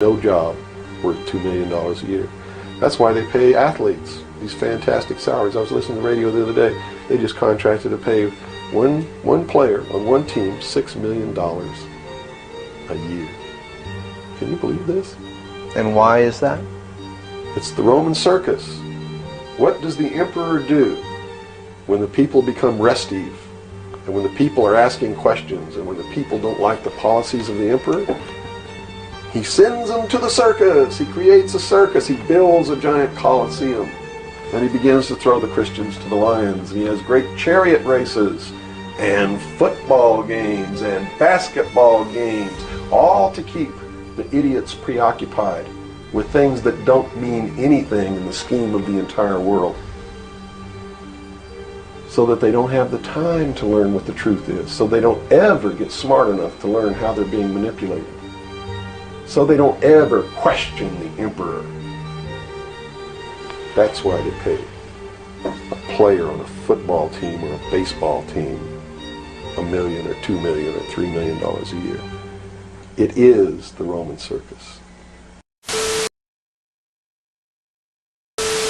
no job worth $2 million a year. That's why they pay athletes these fantastic salaries. I was listening to the radio the other day. They just contracted to pay one player on one team $6 million a year. Can you believe this? And why is that? It's the Roman circus. What does the emperor do when the people become restive, and when the people are asking questions, and when the people don't like the policies of the emperor? He sends them to the circus. He creates a circus. He builds a giant coliseum. And he begins to throw the Christians to the lions. And he has great chariot races and football games and basketball games, all to keep the idiots preoccupied with things that don't mean anything in the scheme of the entire world, so that they don't have the time to learn what the truth is, so they don't ever get smart enough to learn how they're being manipulated, so they don't ever question the emperor. That's why they pay a player on a football team or a baseball team $1 million or $2 million or $3 million a year. It is the Roman circus.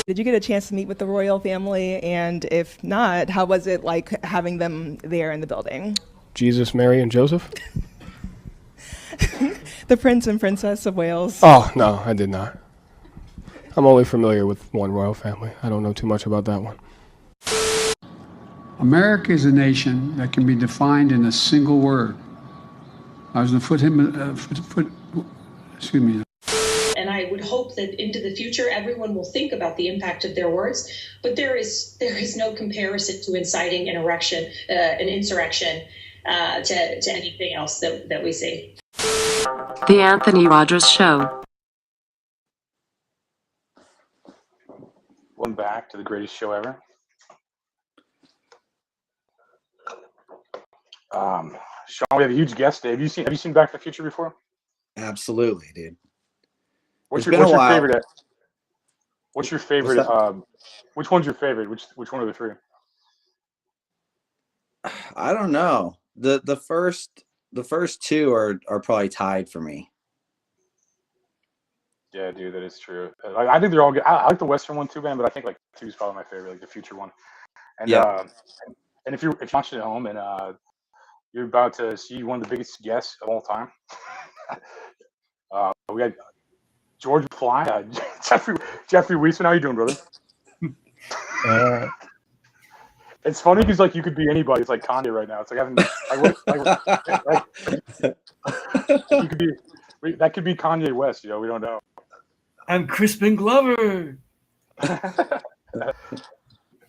Did you get a chance to meet with the royal family? And if not, how was it like having them there in the building? Jesus, Mary, and Joseph? The Prince and Princess of Wales. Oh, no, I did not. I'm only familiar with one royal family. I don't know too much about that one. America is a nation that can be defined in a single word. I was going to excuse me. And I would hope that into the future, everyone will think about the impact of their words. But there is no comparison to inciting an insurrection to anything else that we see. The Anthony Rogers Show. Welcome back to the greatest show ever. Sean, we have a huge guest today. Have you seen Back to the Future before? Absolutely, dude. What's your favorite? What's your favorite? Which one's your favorite? Which one of the three? I don't know. The first two are probably tied for me. Yeah, dude, that is true. I think they're all good. I like the Western one too, man, but I think like 2 is probably my favorite, like the future one. And yeah. And if you're watching at home and you're about to see one of the biggest guests of all time, we got George McFly, Jeffrey Weissman. How you doing, brother? It's funny because like you could be anybody. It's like Kanye right now. It's like having you could be. That could be Kanye West. You know, we don't know. I'm Crispin Glover.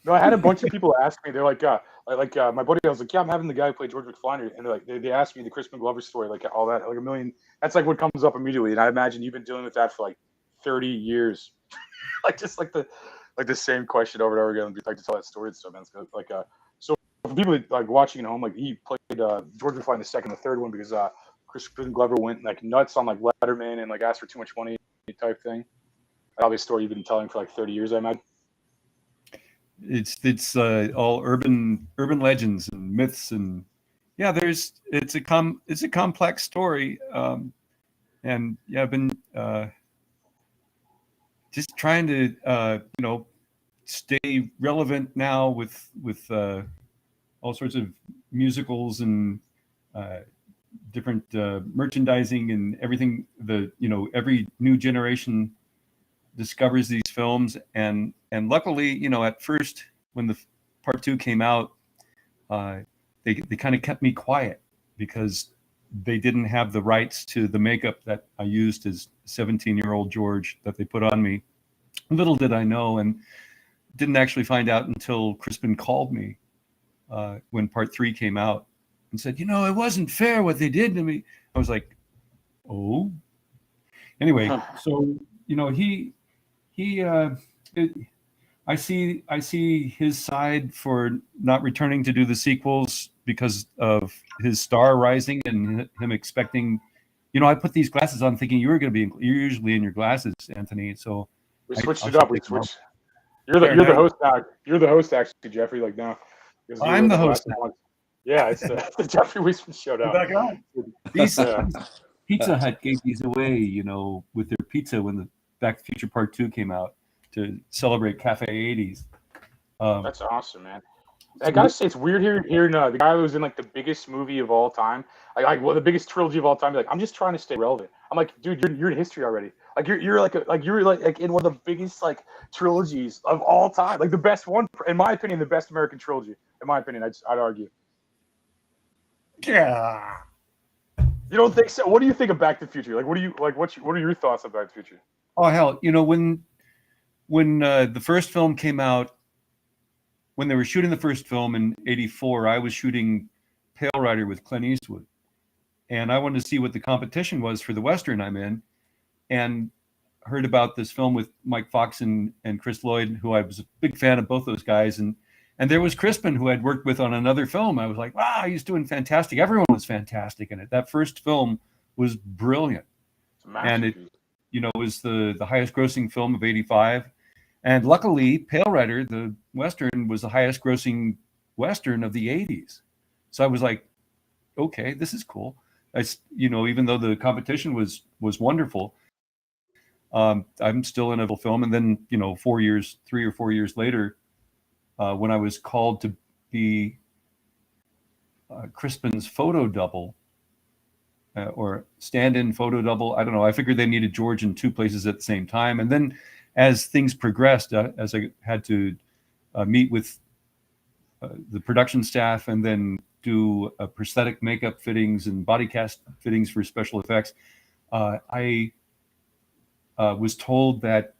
No, I had a bunch of people ask me. They're like, my buddy. I was like, yeah, I'm having the guy who played George McFly, and they're like, they asked me the Crispin Glover story, like all that, like a million. That's like what comes up immediately, and I imagine you've been dealing with that for like 30 years, like just like the same question over and over again. Like to tell that story and stuff, man. It's like so for people like watching at home, like he played George McFly in the second, and the third one because Crispin Glover went like nuts on like Letterman and like asked for too much money type thing. Probably a story you've been telling for like 30 years, I imagine. It's all urban legends and myths, and yeah, it's a complex story, and yeah, I've been just trying to stay relevant now with all sorts of musicals and different merchandising and everything. Every new generation discovers these films, and luckily, at first when the part 2 came out, they kind of kept me quiet because they didn't have the rights to the makeup that I used as 17-year-old George that they put on me. Little did I know, and didn't actually find out until Crispin called me when part 3 came out and said, it wasn't fair what they did to me. I was like, oh. Anyway, so I see his side for not returning to do the sequels because of his star rising and him expecting. I put these glasses on thinking you're usually in your glasses, Anthony. So we switched it up. You're the host now. You're the host actually, Jeffrey. Like now, I'm the host now. Yeah, it's the Jeffrey Weissman show now. Back on. Pizza Hut gave these away, with their pizza when the Back to the Future Part 2 came out to celebrate Cafe 80s. That's awesome, man. I gotta say, it's weird hearing the guy who was in like the biggest movie of all time, the biggest trilogy of all time. Like, I'm just trying to stay relevant. I'm like, dude, you're in history already. Like, you're like in one of the biggest like trilogies of all time, like the best one, in my opinion, the best American trilogy. In my opinion, I'd argue. Yeah. You don't think so? What do you think of Back to the Future? Like, what are your thoughts on Back to the Future? Oh hell, when the first film came out. When they were shooting the first film in '84, I was shooting Pale Rider with Clint Eastwood. And I wanted to see what the competition was for the Western I'm in, and heard about this film with Mike Fox and Chris Lloyd, who I was a big fan of both those guys. And there was Crispin, who I'd worked with on another film. I was like, wow, he's doing fantastic. Everyone was fantastic in it. That first film was brilliant. And it, was the highest grossing film of '85. And luckily, Pale Rider, the Western, was the highest grossing Western of the '80s. So I was like, okay, this is cool. Even though the competition was wonderful, I'm still in a film. And then, 3 or 4 years later, when I was called to be Crispin's photo double, or stand-in photo double, I don't know. I figured they needed George in two places at the same time. And then as things progressed, as I had to meet with the production staff and then do prosthetic makeup fittings and body cast fittings for special effects, I was told that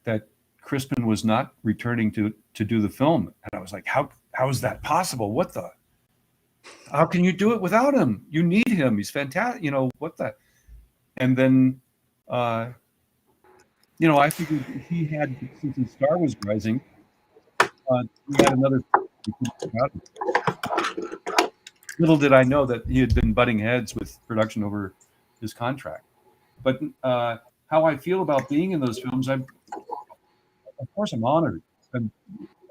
Crispin was not returning to do the film. And I was like, how is that possible? How can you do it without him? You need him. He's fantastic. And then, I figured he had, since his star was rising, he had another. Little did I know that he had been butting heads with production over his contract. But how I feel about being in those films, of course, I'm honored. And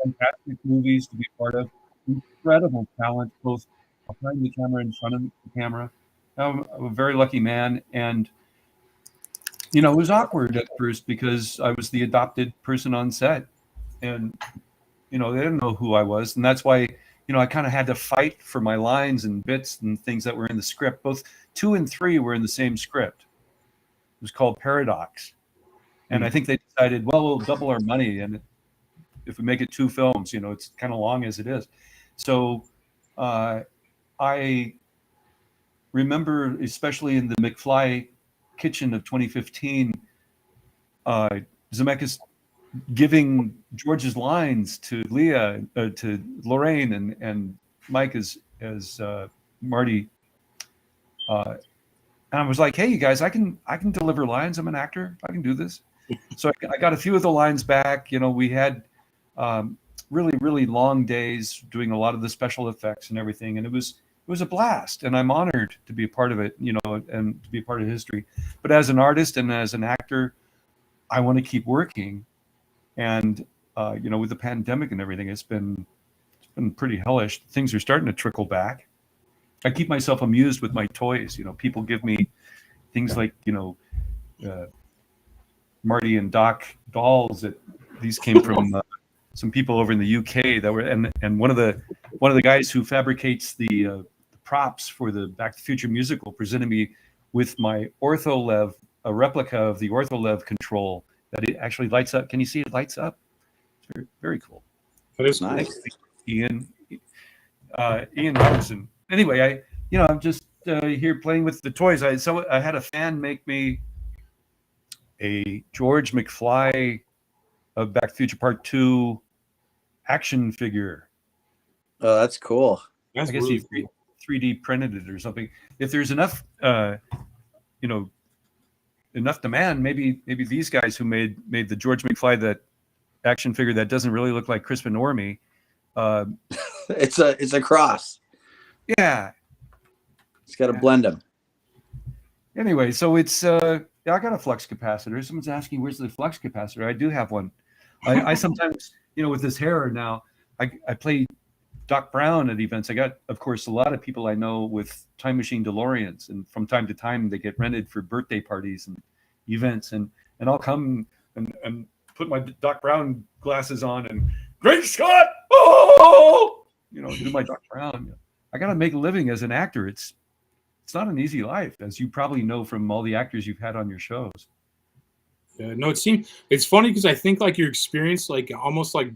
fantastic movies to be part of, incredible talent, both behind the camera and in front of the camera. I'm a very lucky man, and it was awkward at first because I was the adopted person on set, and they didn't know who I was, and that's why I kind of had to fight for my lines and bits and things that were in the script. Both 2 and 3 were in the same script. It was called Paradox, and I think they decided, well, we'll double our money, and if we make it 2 films, it's kind of long as it is. So I remember, especially in the McFly kitchen of 2015, Zemeckis giving George's lines to Leah, to Lorraine, and Mike as Marty. And I was like, hey, you guys, I can deliver lines. I'm an actor. I can do this. So I got a few of the lines back. We had really, really long days doing a lot of the special effects and everything. And it was a blast. And I'm honored to be a part of it, and to be a part of history. But as an artist and as an actor, I want to keep working. And, with the pandemic and everything, it's been pretty hellish. Things are starting to trickle back. I keep myself amused with my toys. People give me things like, Marty and Doc dolls. These came from some people over in the UK that were, and one of the guys who fabricates the props for the Back to the Future musical presented me with my Ortholev, a replica of the Ortholev control that it actually lights up. Can you see it lights up? It's very, very cool. That is nice. Ian Robertson. Anyway, I'm just here playing with the toys. I had a fan make me a George McFly of Back to the Future Part 2 action figure. Oh, that's cool. I guess he 3D printed it or something. If there's enough, enough demand, maybe these guys who made the George McFly, that action figure that doesn't really look like Crispin or me. It's a cross. Yeah. It's got to blend them. Anyway, so it's I got a flux capacitor. Someone's asking, where's the flux capacitor? I do have one. I sometimes, with this hair now, I play Doc Brown at events. I got, of course, a lot of people I know with time machine DeLoreans, and from time to time they get rented for birthday parties and events, and I'll come and put my Doc Brown glasses on and Great Scott, oh, do my Doc Brown. I got to make a living as an actor. It's not an easy life, as you probably know from all the actors you've had on your shows. Yeah, no, it's funny because I think like your experience, like almost like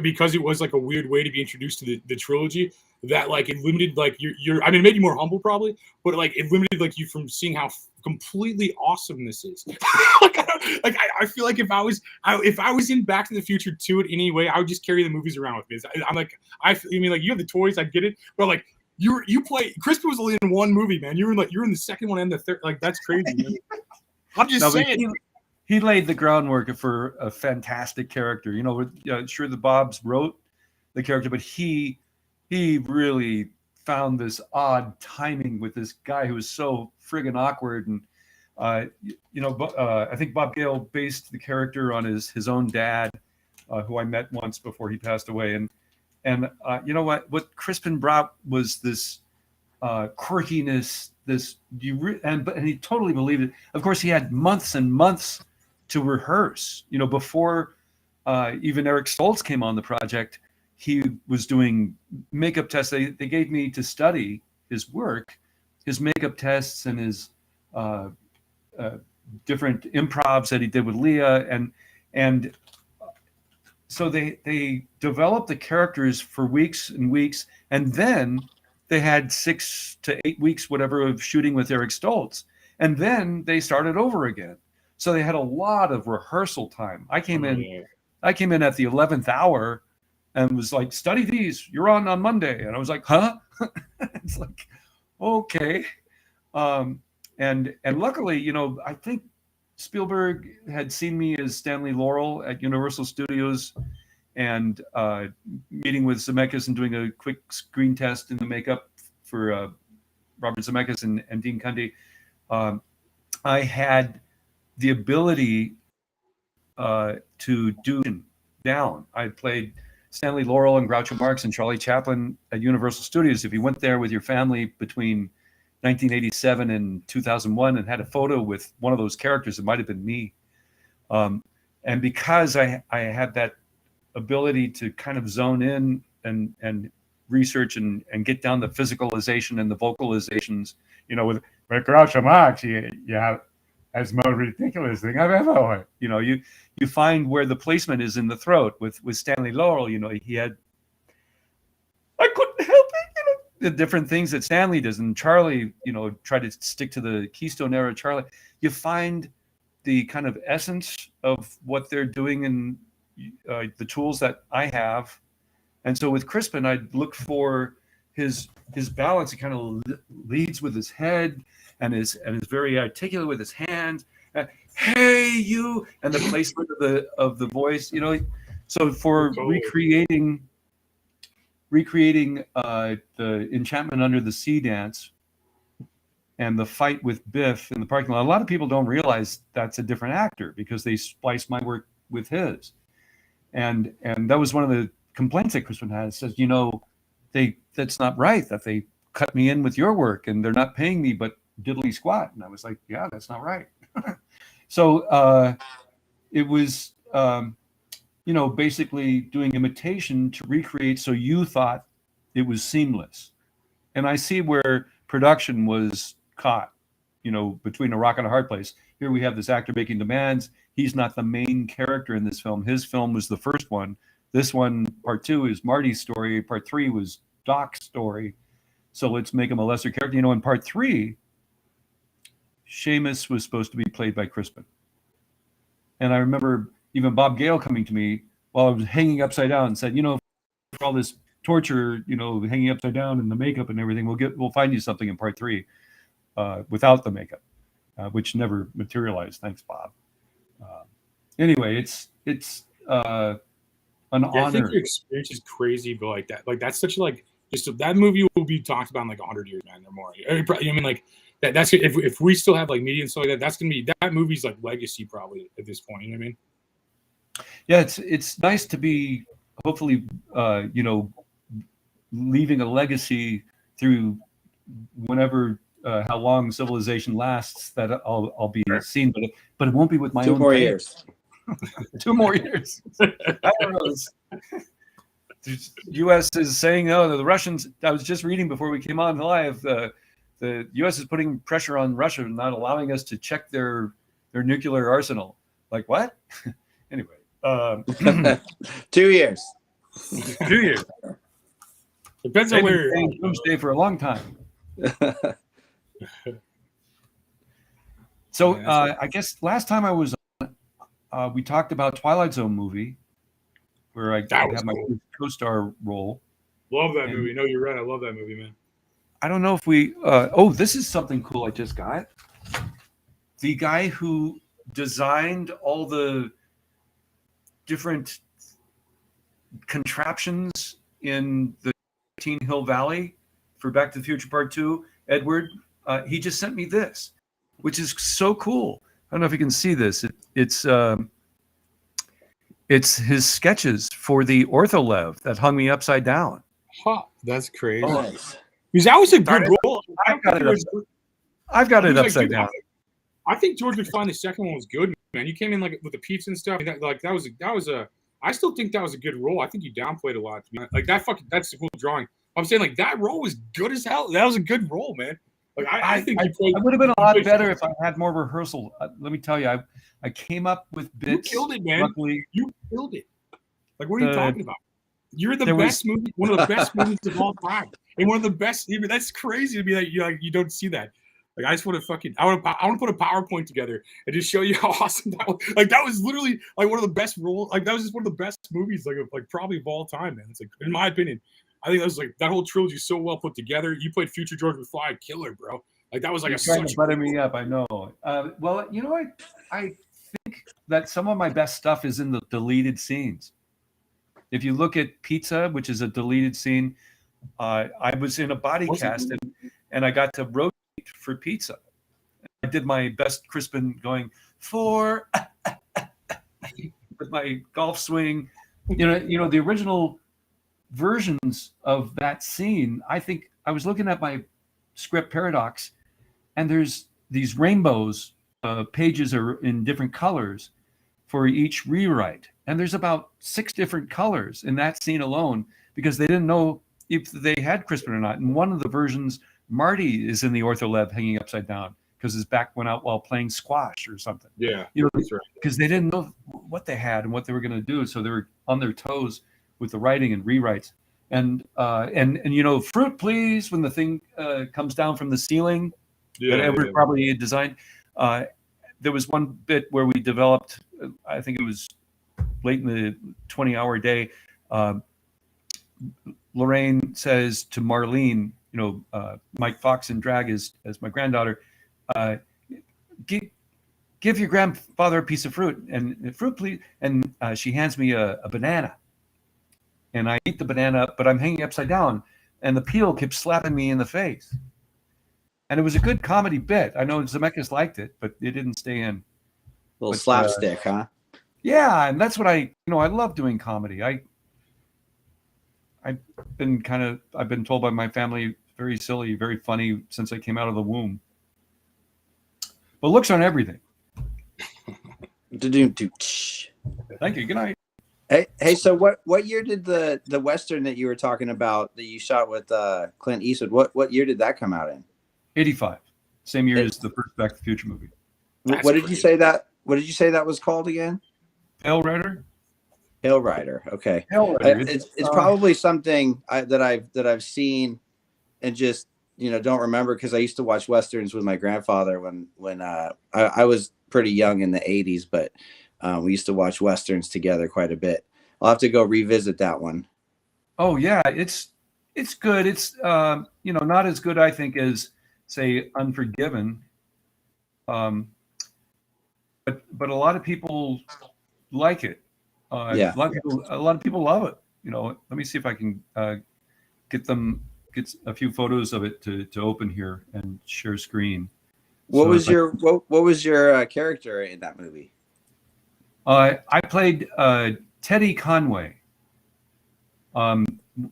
because it was like a weird way to be introduced to the trilogy, that like it limited like your I mean, it made you more humble probably, but like it limited like you from seeing how completely awesome this is. I feel like if I was in Back to the Future 2 in any way, I would just carry the movies around with me. I'm like, I mean, like you have the toys, I get it, but like you play. Crispin was only in one movie, man. You're in the second one and the third. Like that's crazy. Man. I'm just saying. He laid the groundwork for a fantastic character. Sure, the Bobs wrote the character, but he really found this odd timing with this guy who was so friggin' awkward. And I think Bob Gale based the character on his own dad, who I met once before he passed away. And you know what Crispin brought was this quirkiness, and he totally believed it. Of course, he had months and months to rehearse. Before even Eric Stoltz came on the project, he was doing makeup tests. They gave me to study his work, his makeup tests, and his different improvs that he did with Leah, and so they developed the characters for weeks and weeks, and then they had 6 to 8 weeks, whatever, of shooting with Eric Stoltz, and then they started over again. So they had a lot of rehearsal time. I came in at the 11th hour and was like, study these, you're on Monday. And I was like, huh? It's like, okay. And luckily, I think Spielberg had seen me as Stanley Laurel at Universal Studios, and meeting with Zemeckis and doing a quick screen test in the makeup for Robert Zemeckis and Dean Cundey. I had the ability to do down. I played Stanley Laurel and Groucho Marx and Charlie Chaplin at Universal Studios. If you went there with your family between 1987 and 2001 and had a photo with one of those characters, it might have been me. And because I had that ability to kind of zone in and research and get down the physicalization and the vocalizations, with Groucho Marx, you have that's the most ridiculous thing I've ever heard. You find where the placement is in the throat. With Stanley Laurel, he had, I couldn't help it, the different things that Stanley does. And Charlie, tried to stick to the Keystone era Charlie. You find the kind of essence of what they're doing in the tools that I have. And so with Crispin, I'd look for his balance. He kind of leads with his head and is very articulate with his hands. Hey, you, and the placement of the voice. So for recreating the Enchantment Under the Sea dance and the fight with Biff in the parking lot, a lot of people don't realize that's a different actor because they spliced my work with his. And that was one of the complaints that Crispin had. Says, that's not right that they cut me in with your work and they're not paying me but diddly squat. And I was like, yeah, that's not right. So it was, basically doing imitation to recreate so you thought it was seamless. And I see where production was caught, between a rock and a hard place. Here we have this actor making demands. He's not the main character in this film. His film was the first one. This one, part 2, is Marty's story. Part 3 was Doc's story. So let's make him a lesser character. In part 3, Seamus was supposed to be played by Crispin. And I remember even Bob Gale coming to me while I was hanging upside down and said, for all this torture, hanging upside down and the makeup and everything, we'll find you something in part 3 without the makeup, which never materialized. Thanks, Bob. Anyway, it's an honor. I think your experience is crazy, but that's such that movie will be talked about in 100 years, man, or more. That's if we still have media and stuff like that, that's gonna be that movie's legacy probably at this point. You know what I mean? Yeah, it's nice to be hopefully leaving a legacy through whenever how long civilization lasts, that I'll be seen, but it won't be with my own 2 more face. years. 2 more years. I don't know. The U.S. is saying, "Oh, the Russians." I was just reading before we came on live. The U.S. is putting pressure on Russia, not allowing us to check their nuclear arsenal. Like what? Anyway, 2 years. 2 years. Depends on where. Doomsday for a long time. So I guess last time I was on, we talked about Twilight Zone movie, where I had my co-star role. Love that movie. No, you're right. I love that movie, man. I don't know if we. This is something cool I just got. The guy who designed all the different contraptions in the Teen Hill Valley for Back to the Future Part 2, Edward, he just sent me this, which is so cool. I don't know if you can see this. It's his sketches for the Ortholev that hung me upside down. Huh, that's crazy. Oh. Because that was a good role. I've got it upside down. I think George McFly, the second one, was good, man. You came in like with the pizza and stuff. That was a. I still think that was a good role. I think you downplayed a lot. Like that's a cool drawing. I'm saying like that role was good as hell. That was a good role, man. Like I think I would have been a lot better if I had more rehearsal. Let me tell you, I came up with bits. You killed it, man. Luckily, you killed it. Like what are you talking about? You're the best movie, one of the best movies of all time, and one of the best. Even that's crazy to me that you don't see that. Like I just want to I want to put a PowerPoint together and just show you how awesome that was. Like that was literally like one of the best roles. Like that was just one of the best movies, like probably of all time, man. It's like in my opinion, I think that was like that whole trilogy is so well put together. You played future George McFly, killer, bro. Like that was like You're trying to butter me up. I know. Well, you know what? I think that some of my best stuff is in the deleted scenes. If you look at Pizza, which is a deleted scene, I was in a body cast and I got to rotate for Pizza. I did my best Crispin going for with my golf swing. You know the original versions of that scene. I think I was looking at my script Paradox, and there's these rainbows. Pages are in different colors for each rewrite, and there's about 6 different colors in that scene alone because they didn't know if they had Crispin or not. In one of the versions, Marty is in the Ortholev hanging upside down because his back went out while playing squash or something. Yeah, that's right. Because they didn't know what they had and what they were going to do, so they were on their toes with the writing and rewrites. And fruit please when the thing comes down from the ceiling that Edward probably had designed. There was one bit where we developed, I think it was late in the 20-hour day. Lorraine says to Marlene, Mike Fox in drag as my granddaughter, give your grandfather a piece of fruit and fruit, please. And she hands me a banana, and I eat the banana, but I'm hanging upside down, and the peel keeps slapping me in the face. And it was a good comedy bit. I know Zemeckis liked it, but it didn't stay in. Little slapstick, huh? Yeah, and that's what I love doing comedy. I've been told by my family very silly, very funny since I came out of the womb. But looks on everything. Thank you. Good night. Hey, so what year did the Western that you were talking about that you shot with Clint Eastwood, what year did that come out in? 85. Same year as the first Back to the Future movie. What did you say that was called again? Hail Rider. Hail Rider. Okay. Hail Rider. It's probably something that I've seen and just don't remember because I used to watch Westerns with my grandfather when I was pretty young in the 80s, but we used to watch Westerns together quite a bit. I'll have to go revisit that one. Oh yeah, it's good. It's not as good I think as say Unforgiven, but a lot of people like it. A lot of people love it. Let me see if I can get a few photos of it to open here and share screen. What was your character in that movie? I played Teddy Conway.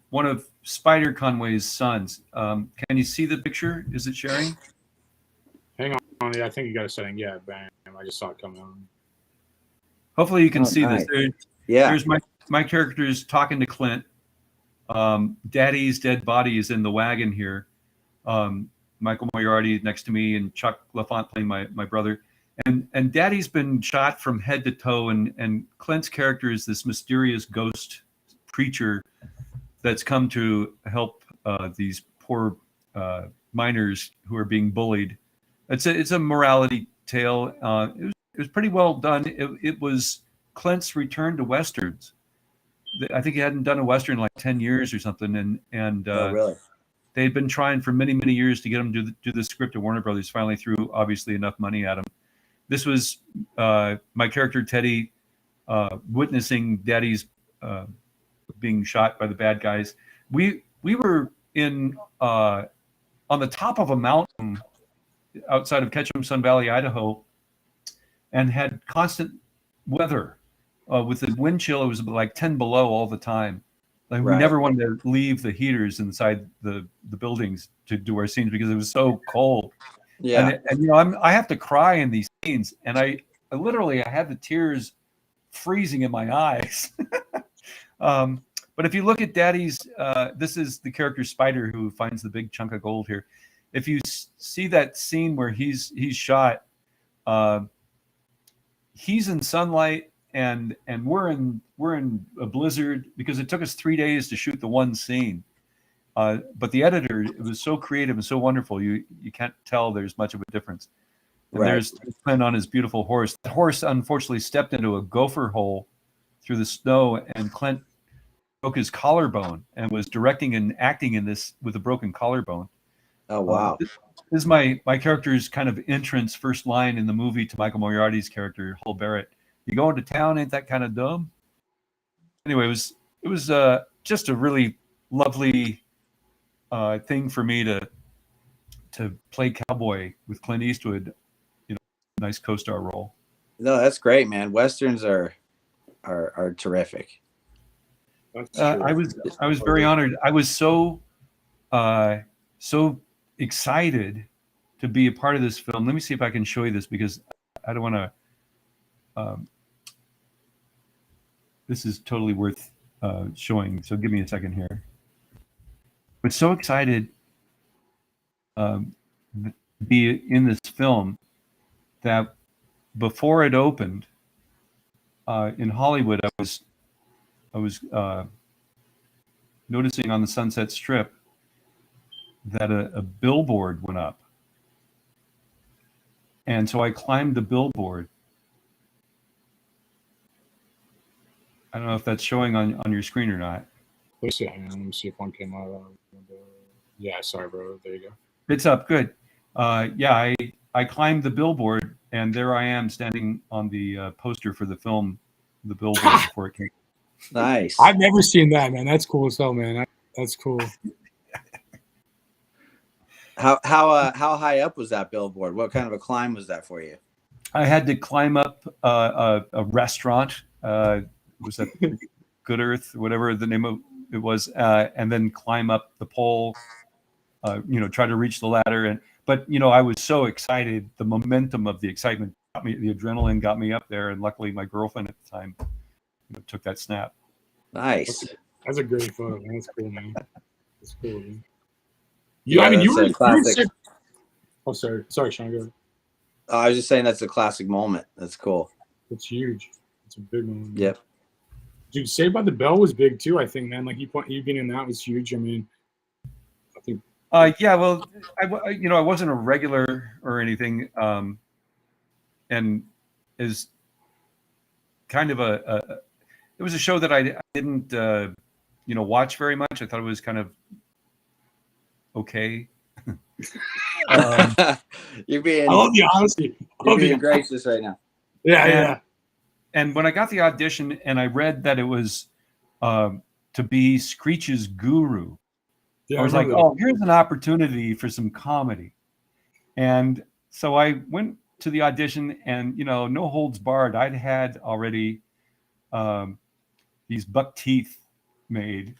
one of Spider Conway's sons. Can you see the picture? Is it sharing? Hang on. Yeah, I think you got a setting. Yeah, bam. I just saw it coming on. Hopefully you can see nice. this. Yeah. There's my characters talking to Clint. Daddy's dead body is in the wagon here. Michael Moriarty next to me, and Chuck LaFont playing my brother. And Daddy's been shot from head to toe, and Clint's character is this mysterious ghost preacher that's come to help these poor miners who are being bullied. It's a morality tale. It was pretty well done. It was Clint's return to westerns. I think he hadn't done a western in like 10 years or something, and Oh, really? they had been trying for many, many years to get him to do the script at Warner Brothers. Finally threw obviously enough money at him. This was my character Teddy witnessing Daddy's being shot by the bad guys. We were in on the top of a mountain outside of Ketchum Sun Valley, Idaho, and had constant weather with the wind chill. It was like 10 below all the time. Like we never wanted to leave the heaters inside the buildings to do our scenes because it was so cold. Yeah. And you know, I have to cry in these scenes, and I literally had the tears freezing in my eyes. But if you look at Daddy's, this is the character Spider who finds the big chunk of gold here. If you see that scene where he's shot, he's in sunlight, and we're in a blizzard because it took us 3 days to shoot the one scene. But the editor, it was so creative and so wonderful. You can't tell there's much of a difference. And there's Clint on his beautiful horse. The horse unfortunately stepped into a gopher hole through the snow, and Clint broke his collarbone and was directing and acting in this with a broken collarbone. Oh, wow. This is my character's kind of entrance, first line in the movie to Michael Moriarty's character, Hull Barrett. You going to town? Ain't that kind of dumb? Anyway, it was just a really lovely thing for me to play cowboy with Clint Eastwood. You know, nice co-star role. No, that's great, man. Westerns are terrific. I was very honored. I was so excited to be a part of this film. Let me see if I can show you this because I don't want to. This is totally worth showing. So give me a second here. But so excited to be in this film that before it opened in Hollywood, I was noticing on the Sunset Strip that a billboard went up. And so I climbed the billboard. I don't know if that's showing on your screen or not. Let me see if one came out. Yeah, sorry, bro. There you go. It's up. Good. Yeah, I climbed the billboard, and there I am standing on the poster for the film, the billboard before it came. Nice. I've never seen that, man. That's cool as hell, man. That's cool. How high up was that billboard? What kind of a climb was that for you? I had to climb up a restaurant. Was that Good Earth, whatever the name of it was, and then climb up the pole. Try to reach the ladder, but I was so excited. The momentum of the excitement got me. The adrenaline got me up there, and luckily my girlfriend at the time took that snap. Nice. That's a great photo, man. That's cool, man. That's cool, man. Yeah, you were classic. Oh, sorry, Sean. Go ahead. I was just saying that's a classic moment. That's cool. It's huge. It's a big one. Yep. Dude, Saved by the Bell was big too. I think, man. Like you being in that was huge. I mean, I think. Yeah. Well, I wasn't a regular or anything, and is kind of it was a show that I didn't watch very much. I thought it was kind of okay. You're being. I love the honesty. You're being gracious right now. Yeah. And when I got the audition and I read that it was to be Screech's guru, I was like, oh, here's an opportunity for some comedy. And so I went to the audition, and no holds barred. I'd had already these buck teeth made,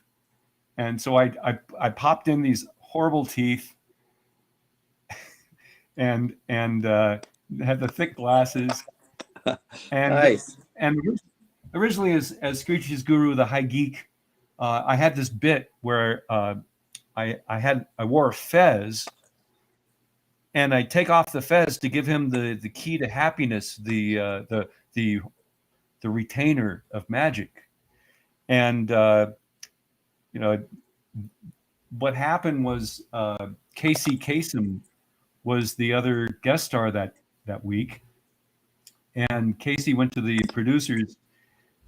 And so I popped in these horrible teeth and had the thick glasses. And Nice. And originally, as Screech's guru, the high geek, I had this bit where I wore a fez, and I take off the fez to give him the key to happiness, the retainer of magic. And what happened was Casey Kasem was the other guest star that week. And Casey went to the producers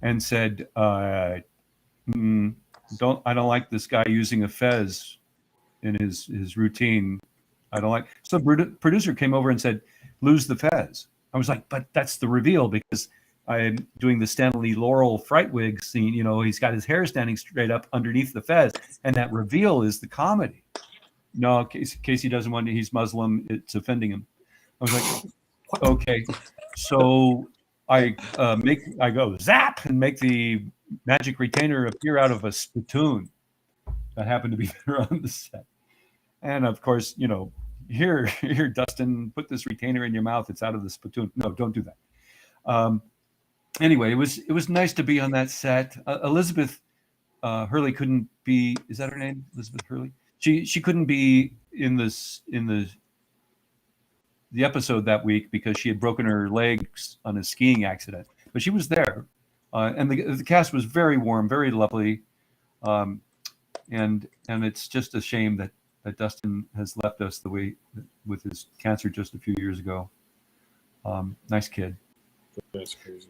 and said, I don't like this guy using a fez in his routine. I don't like. So the producer came over and said, lose the fez. I was like, but that's the reveal, because I'm doing the Stanley Laurel fright wig scene. He's got his hair standing straight up underneath the fez, and that reveal is the comedy. No, Casey doesn't want to. He's Muslim. It's offending him. I was like, okay. So I go zap and make the magic retainer appear out of a spittoon that happened to be there on the set. And of course, here, Dustin, put this retainer in your mouth. It's out of the spittoon. No, don't do that. Anyway, it was nice to be on that set. Elizabeth Hurley couldn't be. Is that her name? Elizabeth Hurley. She couldn't be in the episode that week because she had broken her legs on a skiing accident. But she was there, and the cast was very warm, very lovely, and it's just a shame that Dustin has left us the way with his cancer just a few years ago. Nice kid. That's crazy.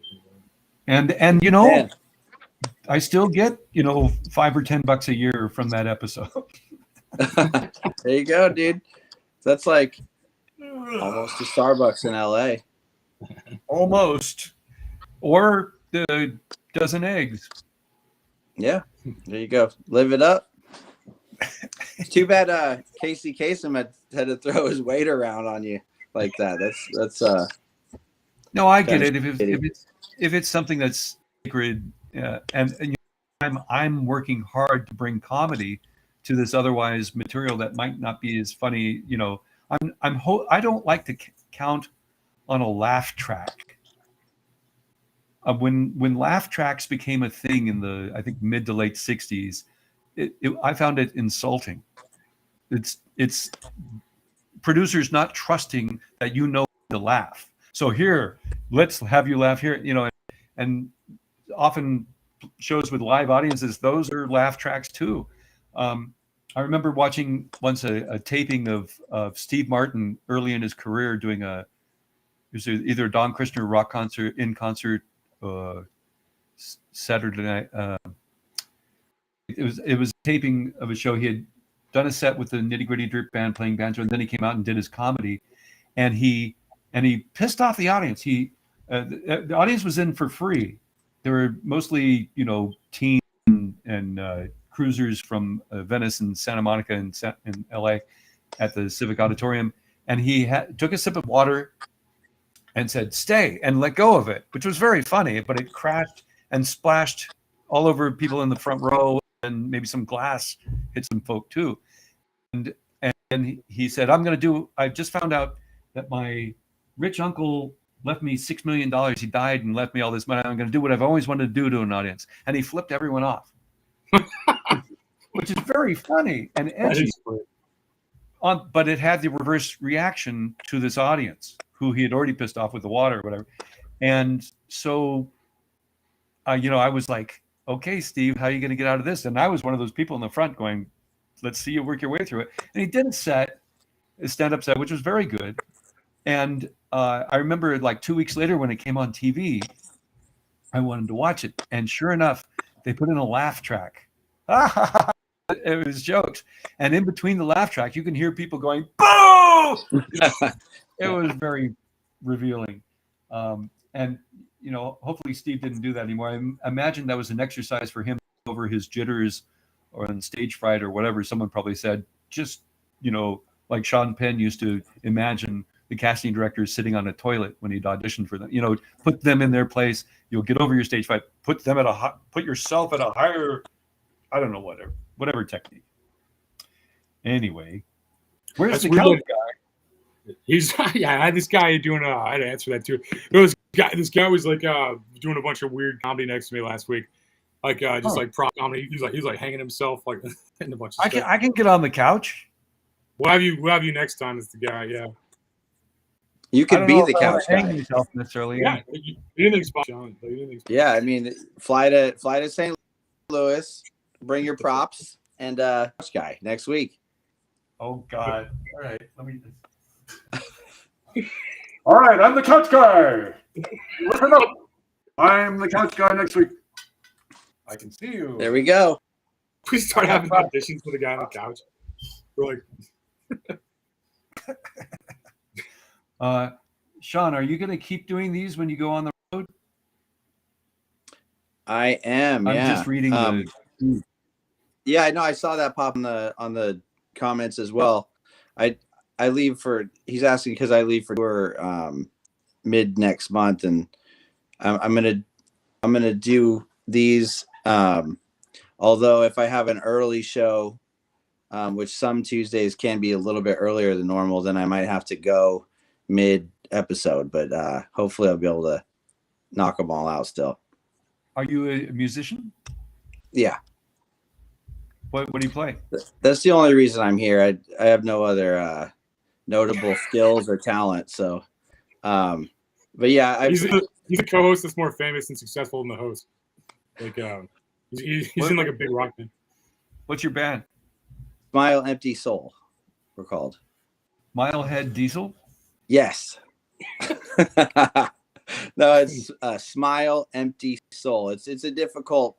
And Man. I still get $5 or $10 a year from that episode. There you go, dude. That's like almost a Starbucks in LA. Almost. Or the dozen eggs. Yeah, there you go. Live it up. It's too bad Casey Kasem had to throw his weight around on you like that. That's No, I get it. If it's something that's sacred, and I'm working hard to bring comedy to this otherwise material that might not be as funny. I don't like to count on a laugh track. When laugh tracks became a thing in the, I think, mid to late 60s, I found it insulting. It's producers not trusting that to laugh. So here, let's have you laugh here, and often shows with live audiences, those are laugh tracks too. I remember watching once a taping of Steve Martin early in his career doing it was either a Don Kirshner rock concert Saturday night. It was a taping of a show. He had done a set with the Nitty Gritty Dirt Band playing banjo, and then he came out and did his comedy, and he pissed off the audience. The audience was in for free. They were mostly teens and cruisers from Venice and Santa Monica and in LA at the Civic Auditorium, and he took a sip of water and said, "Stay," and let go of it, which was very funny, but it crashed and splashed all over people in the front row, and maybe some glass hit some folk too. And he said, I just found out that my rich uncle left me $6 million. He died and left me all this money. I'm going to do what I've always wanted to do to an audience. And he flipped everyone off, which is very funny and edgy. But it had the reverse reaction to this audience who he had already pissed off with the water or whatever. And so, I was like, okay, Steve, how are you going to get out of this? And I was one of those people in the front going, let's see you work your way through it. And he did a stand-up set, which was very good. And I remember like 2 weeks later when it came on TV, I wanted to watch it. And sure enough, they put in a laugh track. It was jokes. And in between the laugh track, you can hear people going, boo! It was very revealing. And, hopefully Steve didn't do that anymore. I imagine that was an exercise for him over his jitters or on stage fright or whatever. Someone probably said, just, like Sean Penn used to imagine the casting directors sitting on a toilet when he'd auditioned for them. Put them in their place. You'll get over your stage fright. Put yourself at a higher, I don't know, whatever. whatever technique. Anyway, where's That's the weird couch that- guy? He's yeah. I had this guy doing. I had to answer that too. This guy was like doing a bunch of weird comedy next to me last week, like just like prop comedy. He's like hanging himself like in a bunch of stuff. I can get on the couch. We'll have you next time as the guy. Yeah. You could be the couch hang guy. yourself necessarily. Yeah. You didn't expect John. You didn't expect. Yeah, I mean, fly to St. Louis, bring your props, and couch guy next week. Oh God! All right, let me. All right, I'm the couch guy. Listen up. I'm the couch guy next week. I can see you. There we go. We start having auditions for the guy on the couch. We're like, Sean, are you going to keep doing these when you go on the road? I am. I'm yeah. just reading Yeah, I know. I saw that pop on the comments as well. I leave for. He's asking because I leave for tour mid next month, and I'm gonna do these. Although if I have an early show, which some Tuesdays can be a little bit earlier than normal, then I might have to go mid episode. But hopefully I'll be able to knock them all out still. Are you a musician? Yeah. What do you play? That's the only reason I'm here. I have no other notable skills or talent. So, but yeah, he's a co-host that's more famous and successful than the host. Like, he's in like a big rock band. What's your band? Smile, Empty Soul, we're called. Milehead Diesel? Yes. No, it's Smile, Empty Soul. It's a difficult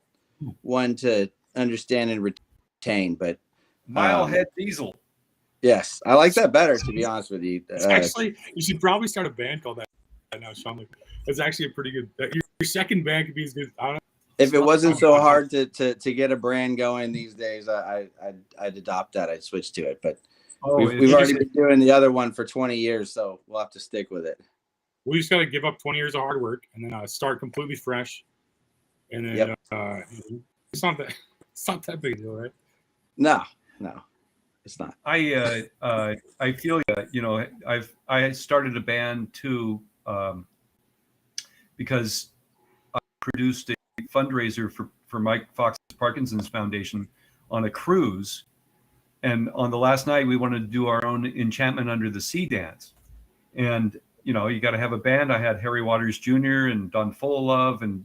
one to understand and retain, but Milehead Diesel. Yes, I like that better, to be honest with you. Actually, you should probably start a band called that now, Sean. Like, it's actually a pretty good. Your second band could be as good. I don't know. If it wasn't so hard to get a brand going these days, I'd adopt that. I'd switch to it. But we've already been doing the other one for 20 years, so we'll have to stick with it. We just got to give up 20 years of hard work and then start completely fresh. And then it's not that big a deal, right? No, it's not. I feel I started a band too because I produced a fundraiser for Mike Fox's Parkinson's Foundation on a cruise, and on the last night we wanted to do our own Enchantment Under the Sea dance, and you got to have a band. I had Harry Waters Jr. and Don Fullilove and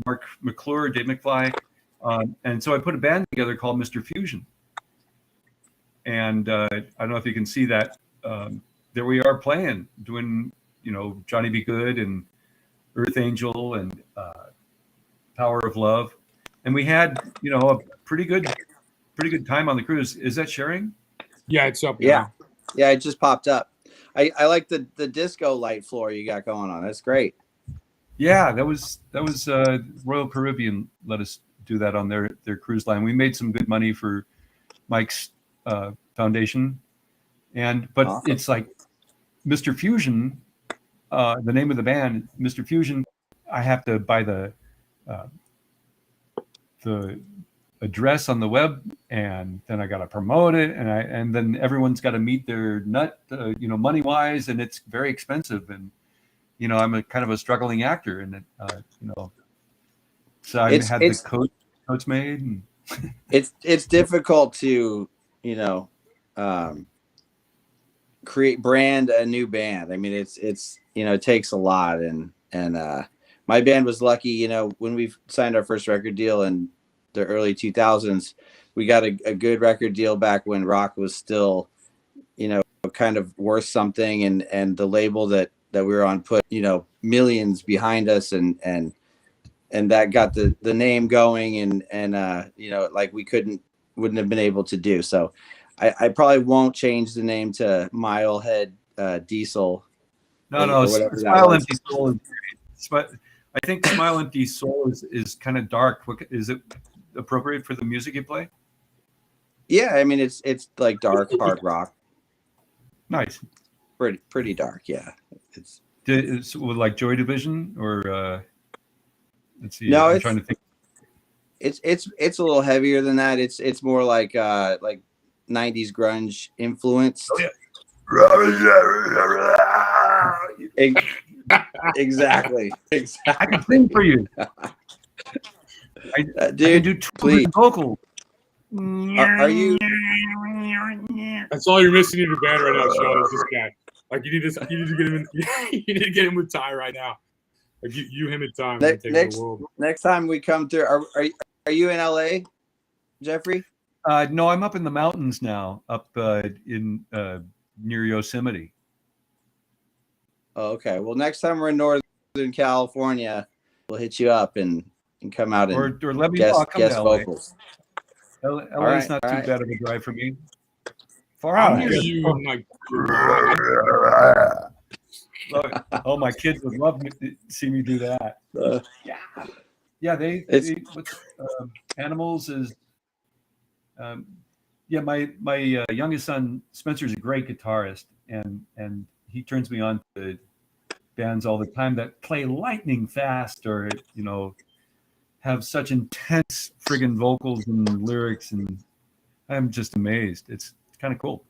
Mark McClure, Dave McFly, and so I put a band together called Mr. Fusion. And I don't know if you can see that. There we are playing, doing, Johnny Be Good and Earth Angel and Power of Love. And we had, a pretty good time on the cruise. Is that sharing? Yeah, it's up. Yeah. Yeah, it just popped up. I like the disco light floor you got going on. That's great. Yeah, that was Royal Caribbean let us do that on their cruise line. We made some good money for Mike's foundation, but awesome. It's like Mr. Fusion, the name of the band, Mr. Fusion. I have to buy the address on the web, and then I got to promote it, and then everyone's got to meet their nut, money wise, and it's very expensive. And I'm a kind of a struggling actor, and so I had the coats made. And it's difficult to brand a new band. I mean, it's it takes a lot, and my band was lucky. When we signed our first record deal in the early 2000s, we got a good record deal back when rock was still, kind of worth something, and the label that we were on put millions behind us, and that got the name going, and like we wouldn't have been able to do. So I probably won't change the name to Milehead Diesel. No, Smile Empty Soul. But I think Smile Empty Soul is kind of dark. Is it appropriate for the music you play? Yeah, I mean it's like dark hard rock. Nice. Pretty dark, yeah. It's like Joy Division or let's see. No, I'm trying to think. it's a little heavier than that. It's more like 90s grunge influenced. Oh, yeah. Exactly. I can sing for you. I can do please. vocals. Are you? That's all you're missing in your band right now, Sean. Is this guy? Like you need to get him in. You need to get him with Ty right now. Like you him and Ty. Next time we come through, are you in LA, Jeffrey? No, I'm up in the mountains now, up in near Yosemite. Oh, okay. Well, next time we're in Northern California, we'll hit you up and come out and or let me guest come to LA. vocals. LA's not too bad of a drive for me. Far out. Oh, my kids would love to see me do that. Yeah. They animals is. My youngest son Spencer's a great guitarist, and he turns me on to bands all the time that play lightning fast or have such intense friggin' vocals and lyrics, and I'm just amazed. It's kind of cool.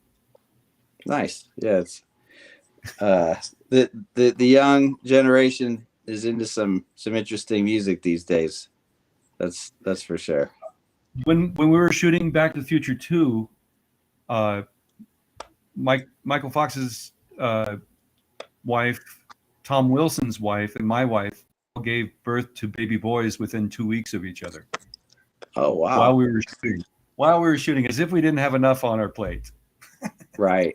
Nice. Yeah, it's the young generation is into some interesting music these days. That's for sure. When we were shooting Back to the Future 2, Michael Fox's wife, Tom Wilson's wife, and my wife gave birth to baby boys within 2 weeks of each other. Oh wow! While we were shooting, as if we didn't have enough on our plate. Right.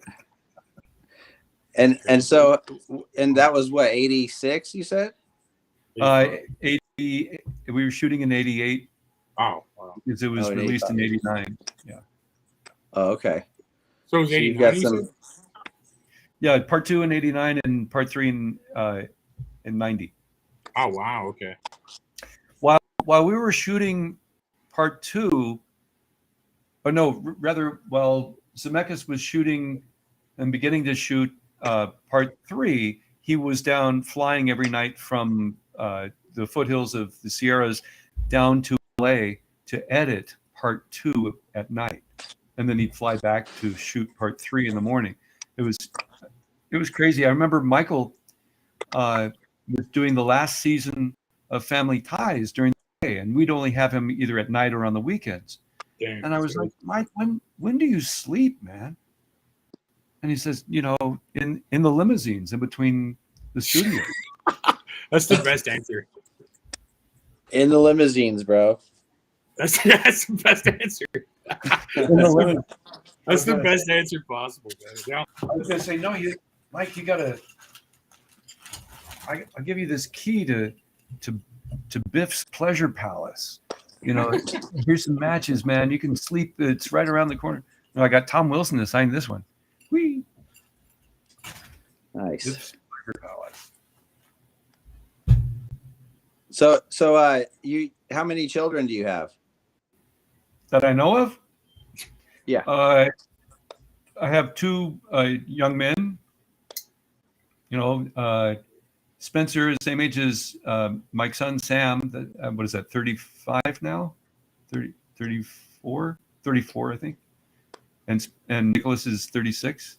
And that was what, 86? You said? 80. We were shooting in 88. Oh, wow. Because it was released in 89. Yeah. Oh, okay. So it was 89. Yeah, part 2 in 89 and part 3 in 90. Oh wow, okay. While we were shooting part 2, or no, rather, while Zemeckis was shooting and beginning to shoot part 3, he was down flying every night from the foothills of the Sierras down to LA to edit part 2 at night, and then he'd fly back to shoot part 3 in the morning. It was crazy. I remember Michael was doing the last season of Family Ties during the day, and we'd only have him either at night or on the weekends. Damn, and I was like, Mike, when do you sleep, man? And he says, in the limousines in between the studios. That's the best answer. In the limousines, bro. That's the best answer. That's the best answer possible, man. Yeah. I was gonna say, no, Mike, you gotta. I'll give you this key to Biff's Pleasure Palace. Here's some matches, man. You can sleep. It's right around the corner. I got Tom Wilson to sign this one. Whee! Nice. Biff's Pleasure Palace. So how many children do you have? That I know of? Yeah. I have 2 young men. Spencer is the same age as my son Sam. What is that? 35 now? 34, I think. And Nicholas is 36.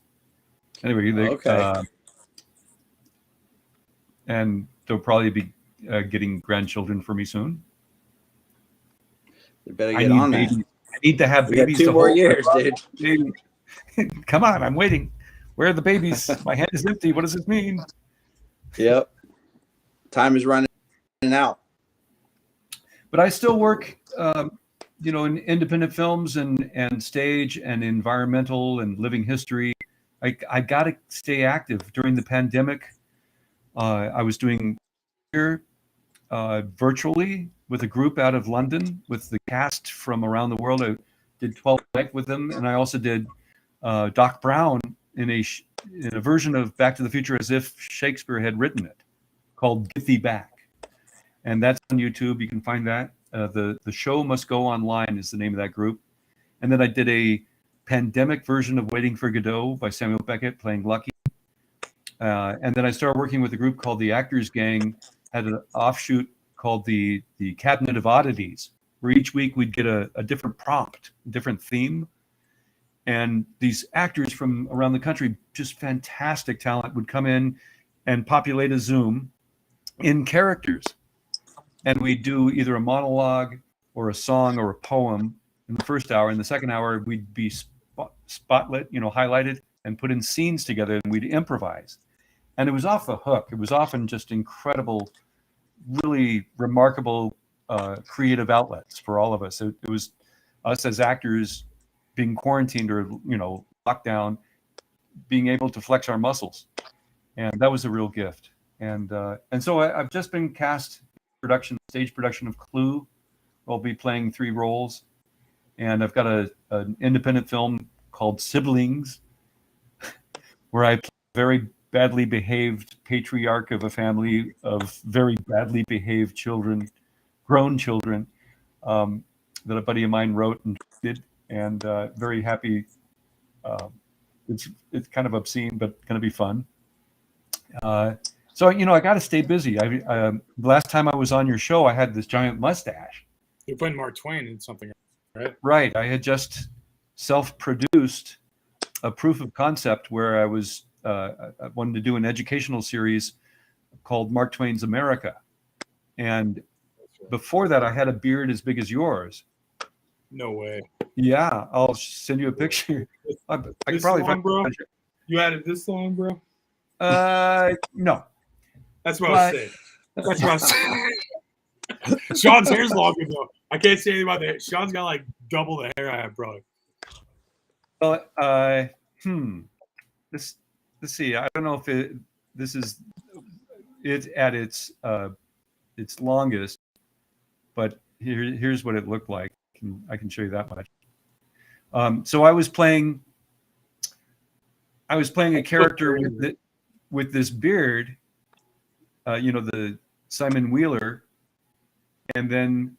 Anyway, okay. And they'll probably be getting grandchildren for me soon. You better get on that. I need to have babies. We got 2 more years, dude. Come on, I'm waiting. Where are the babies? My head is empty. What does this mean? Yep. Time is running out. But I still work, in independent films and stage and environmental and living history. I got to stay active. During the pandemic, I was doing here virtually with a group out of London with the cast from around the world. I did 12 nights with them, and I also did Doc Brown in a version of Back to the Future as if Shakespeare had written it, called Get Thee Back. And that's on YouTube. You can find that. The Show Must Go Online is the name of that group. And then I did a pandemic version of Waiting for Godot by Samuel Beckett playing Lucky. And then I started working with a group called the Actors Gang, had an offshoot called the Cabinet of Oddities, where each week we'd get a different prompt, different theme. And these actors from around the country, just fantastic talent, would come in and populate a Zoom in characters. And we'd do either a monologue or a song or a poem in the first hour. In the second hour, we'd be spotlit, highlighted, and put in scenes together, and we'd improvise. And it was off the hook. It was often just incredible, really remarkable creative outlets for all of us. It was us as actors being quarantined or locked down, being able to flex our muscles, and that was a real gift. And so I've just been cast stage production of Clue. I'll be playing 3 roles, and I've got an independent film called Siblings, where I play a very badly behaved patriarch of a family of very badly behaved children, grown children, that a buddy of mine wrote and did, and very happy. It's kind of obscene, but going to be fun. So I got to stay busy. The last time I was on your show, I had this giant mustache. You're playing Mark Twain in something, right? Right. I had just self-produced a proof of concept where I was I wanted to do an educational series called Mark Twain's America, and before that, I had a beard as big as yours. No way. Yeah, I'll send you a picture. I could probably long, bro. You added this long, bro? No. That's what I was saying. That's what I was saying. Sean's hair's longer though. I can't say anything about the hair. Sean's got like double the hair I have, bro. Well, let's see. I don't know if this is it at its longest, but here's what it looked like. I can show you that much. So I was playing a character with this beard, the Simon Wheeler, and then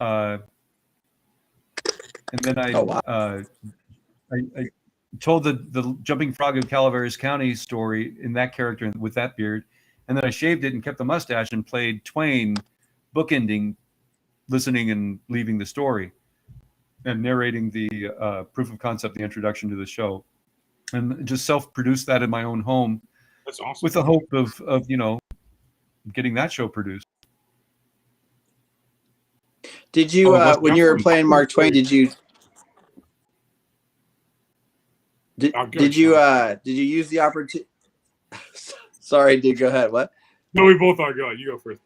I told the Jumping Frog of Calaveras County story in that character with that beard, and then I shaved it and kept the mustache and played Twain, bookending, listening and leaving the story, and narrating the proof of concept, the introduction to the show, and just self-produced that in my own home. That's awesome. With the hope of getting that show produced. Did you when you were playing Mark Twain? Did you use the opportunity? Sorry, go ahead. What? No, we both are. Go ahead. You go first.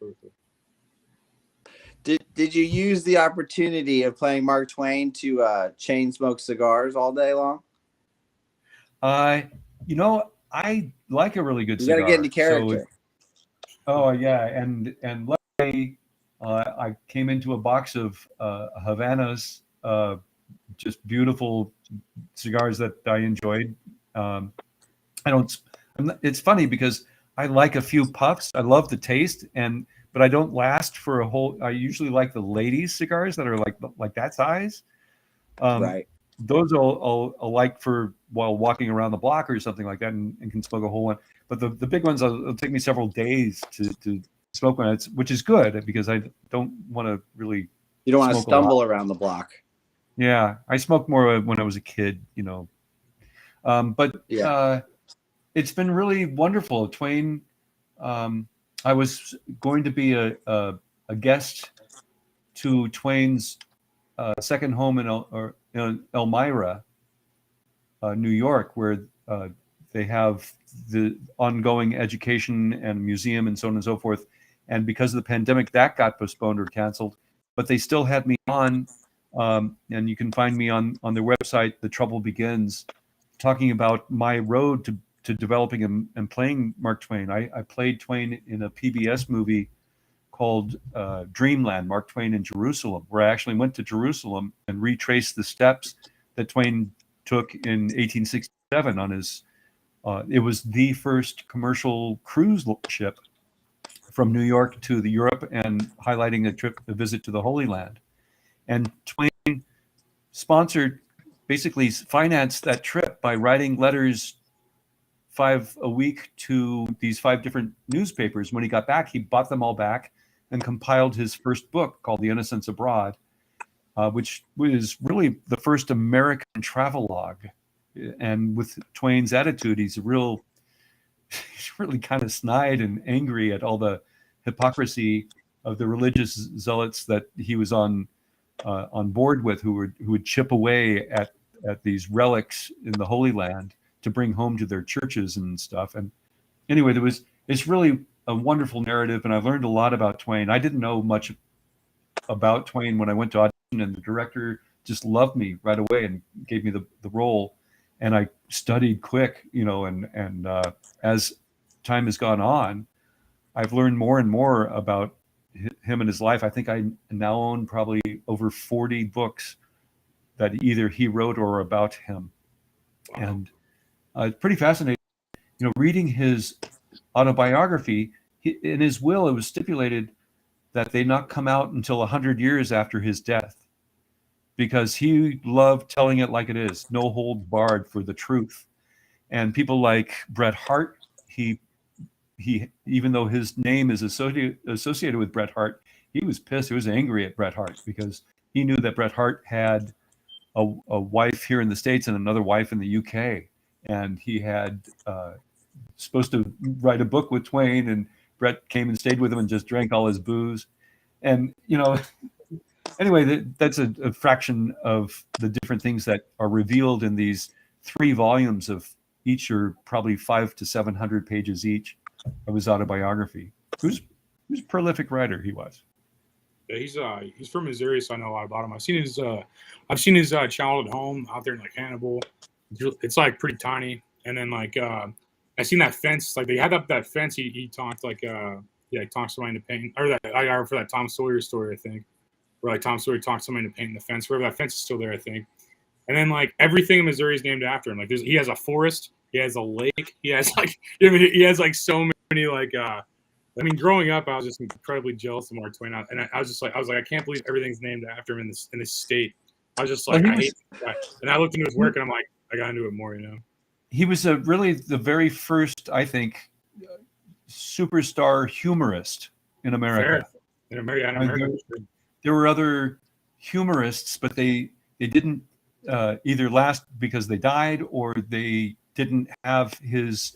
Did you use the opportunity of playing Mark Twain to chain smoke cigars all day long? I like a really good cigar. You got to get into character. And luckily, I came into a box of Havanas, just beautiful cigars that I enjoyed. It's funny because I like a few puffs. I love the taste, but I don't last for a whole. I usually like the ladies' cigars that are like that size. Right. Those I'll like for while walking around the block or something like that, and can smoke a whole one. But the big ones, it'll take me several days to smoke one, which is good because I don't want to really. You don't want to stumble around the block. Yeah, I smoked more when I was a kid, But yeah. It's been really wonderful. Twain. I was going to be a guest to Twain's second home in Elmira, New York, where they have the ongoing education and museum and so on and so forth. And because of the pandemic, that got postponed or canceled. But they still had me on, and you can find me on their website, The Trouble Begins, talking about my road to developing and playing Mark Twain. I played Twain in a PBS movie called Dreamland, Mark Twain in Jerusalem, where I actually went to Jerusalem and retraced the steps that Twain took in 1867 on his, it was the first commercial cruise ship from New York to Europe, and highlighting a visit to the Holy Land. And Twain basically financed that trip by writing letters 5 a week to these 5 different newspapers. When he got back, he bought them all back and compiled his first book called The Innocents Abroad. which was really the first American travelogue. And with Twain's attitude, he's really kind of snide and angry at all the hypocrisy of the religious zealots that he was on board with, who would chip away at these relics in the Holy Land to bring home to their churches and stuff. And anyway, it's really a wonderful narrative, and I've learned a lot about Twain. I didn't know much about Twain when I went to audition, and the director just loved me right away and gave me the role. And I studied quick, and as time has gone on, I've learned more and more about him and his life. I think I now own probably over 40 books that either he wrote or about him. And it's pretty fascinating. Reading his autobiography, in his will, it was stipulated that they not come out until 100 years after his death, because he loved telling it like it is, no holds barred for the truth. And people like Bret Hart, he even though his name is associated with Bret Hart, he was pissed. He was angry at Bret Hart because he knew that Bret Hart had a wife here in the States and another wife in the UK. And he had supposed to write a book with Twain, and Bret came and stayed with him and just drank all his booze. And, anyway, that's a fraction of the different things that are revealed in these 3 volumes of each are probably 500 to 700 pages each of his autobiography. Who's a prolific writer he was. Yeah, he's from Missouri, so I know a lot about him. I've seen his childhood home out there in like Hannibal. It's like pretty tiny, and then like I seen that fence. Like they had up that fence. He talked like he talked somebody into paint, or that I got for that Tom Sawyer story, I think, where like Tom Sawyer talked somebody into painting the fence. Wherever that fence is still there, I think. And then like everything in Missouri is named after him. Like he has a forest, he has a lake, he has like he has like so many like growing up I was just incredibly jealous of Mark Twain, and I was like I can't believe everything's named after him in this state. I was just like I hate this guy. And I looked into his work and I'm like I gotta do it more, He was really the very first, I think, superstar humorist in America. Fair. In America. There were other humorists, but they didn't either last because they died or they didn't have his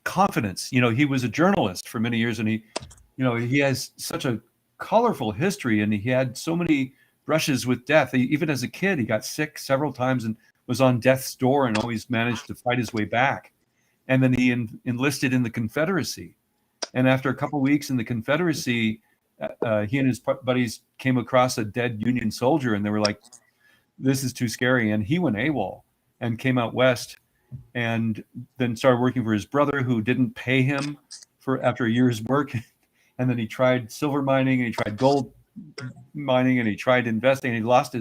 confidence. He was a journalist for many years, and he has such a colorful history, and he had so many brushes with death. Even as a kid, he got sick several times and was on death's door and always managed to fight his way back. And then he enlisted in the Confederacy. And after a couple of weeks in the Confederacy, he and his buddies came across a dead Union soldier, and they were like, this is too scary. And he went AWOL and came out west, and then started working for his brother, who didn't pay him after a year's work. And then he tried silver mining, and he tried gold mining, and he tried investing, and he lost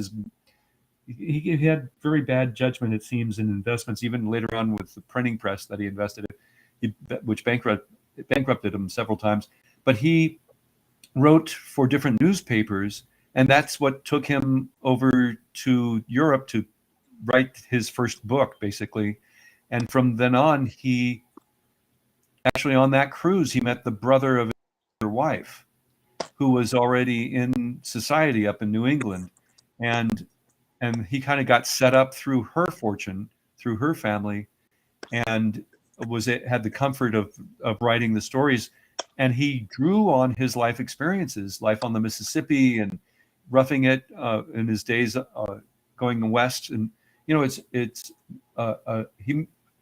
he had very bad judgment, it seems, in investments, even later on with the printing press that he invested in, which bankrupted him several times. But he wrote for different newspapers, and that's what took him over to Europe to write his first book, basically. And from then on, he actually, on that cruise, he met the brother of his wife, who was already in society up in New England. And he kind of got set up through her fortune, through her family, and had the comfort of writing the stories. And he drew on his life experiences, life on the Mississippi and roughing it in his days going west. And he,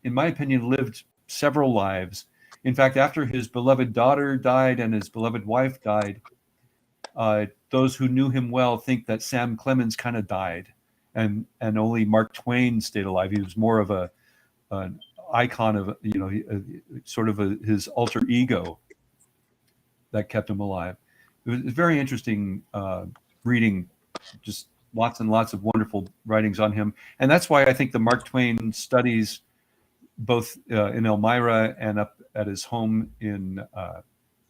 in my opinion, lived several lives. In fact, after his beloved daughter died and his beloved wife died, those who knew him well think that Sam Clemens kind of died, and only Mark Twain stayed alive. He was more of an icon of his alter ego that kept him alive. It was very interesting reading, just lots and lots of wonderful writings on him. And that's why I think the Mark Twain studies, both in Elmira and up at his home in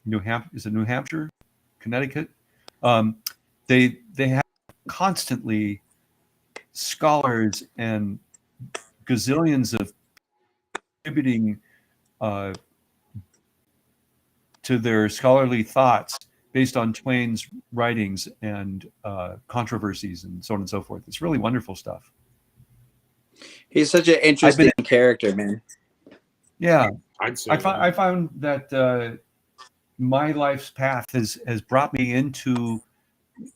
New Hampshire, Connecticut, they have constantly scholars and gazillions of contributing to their scholarly thoughts based on Twain's writings and controversies and so on and so forth. It's really wonderful stuff. He's such an interesting character, man. Yeah, I'd say I found that my life's path has brought me into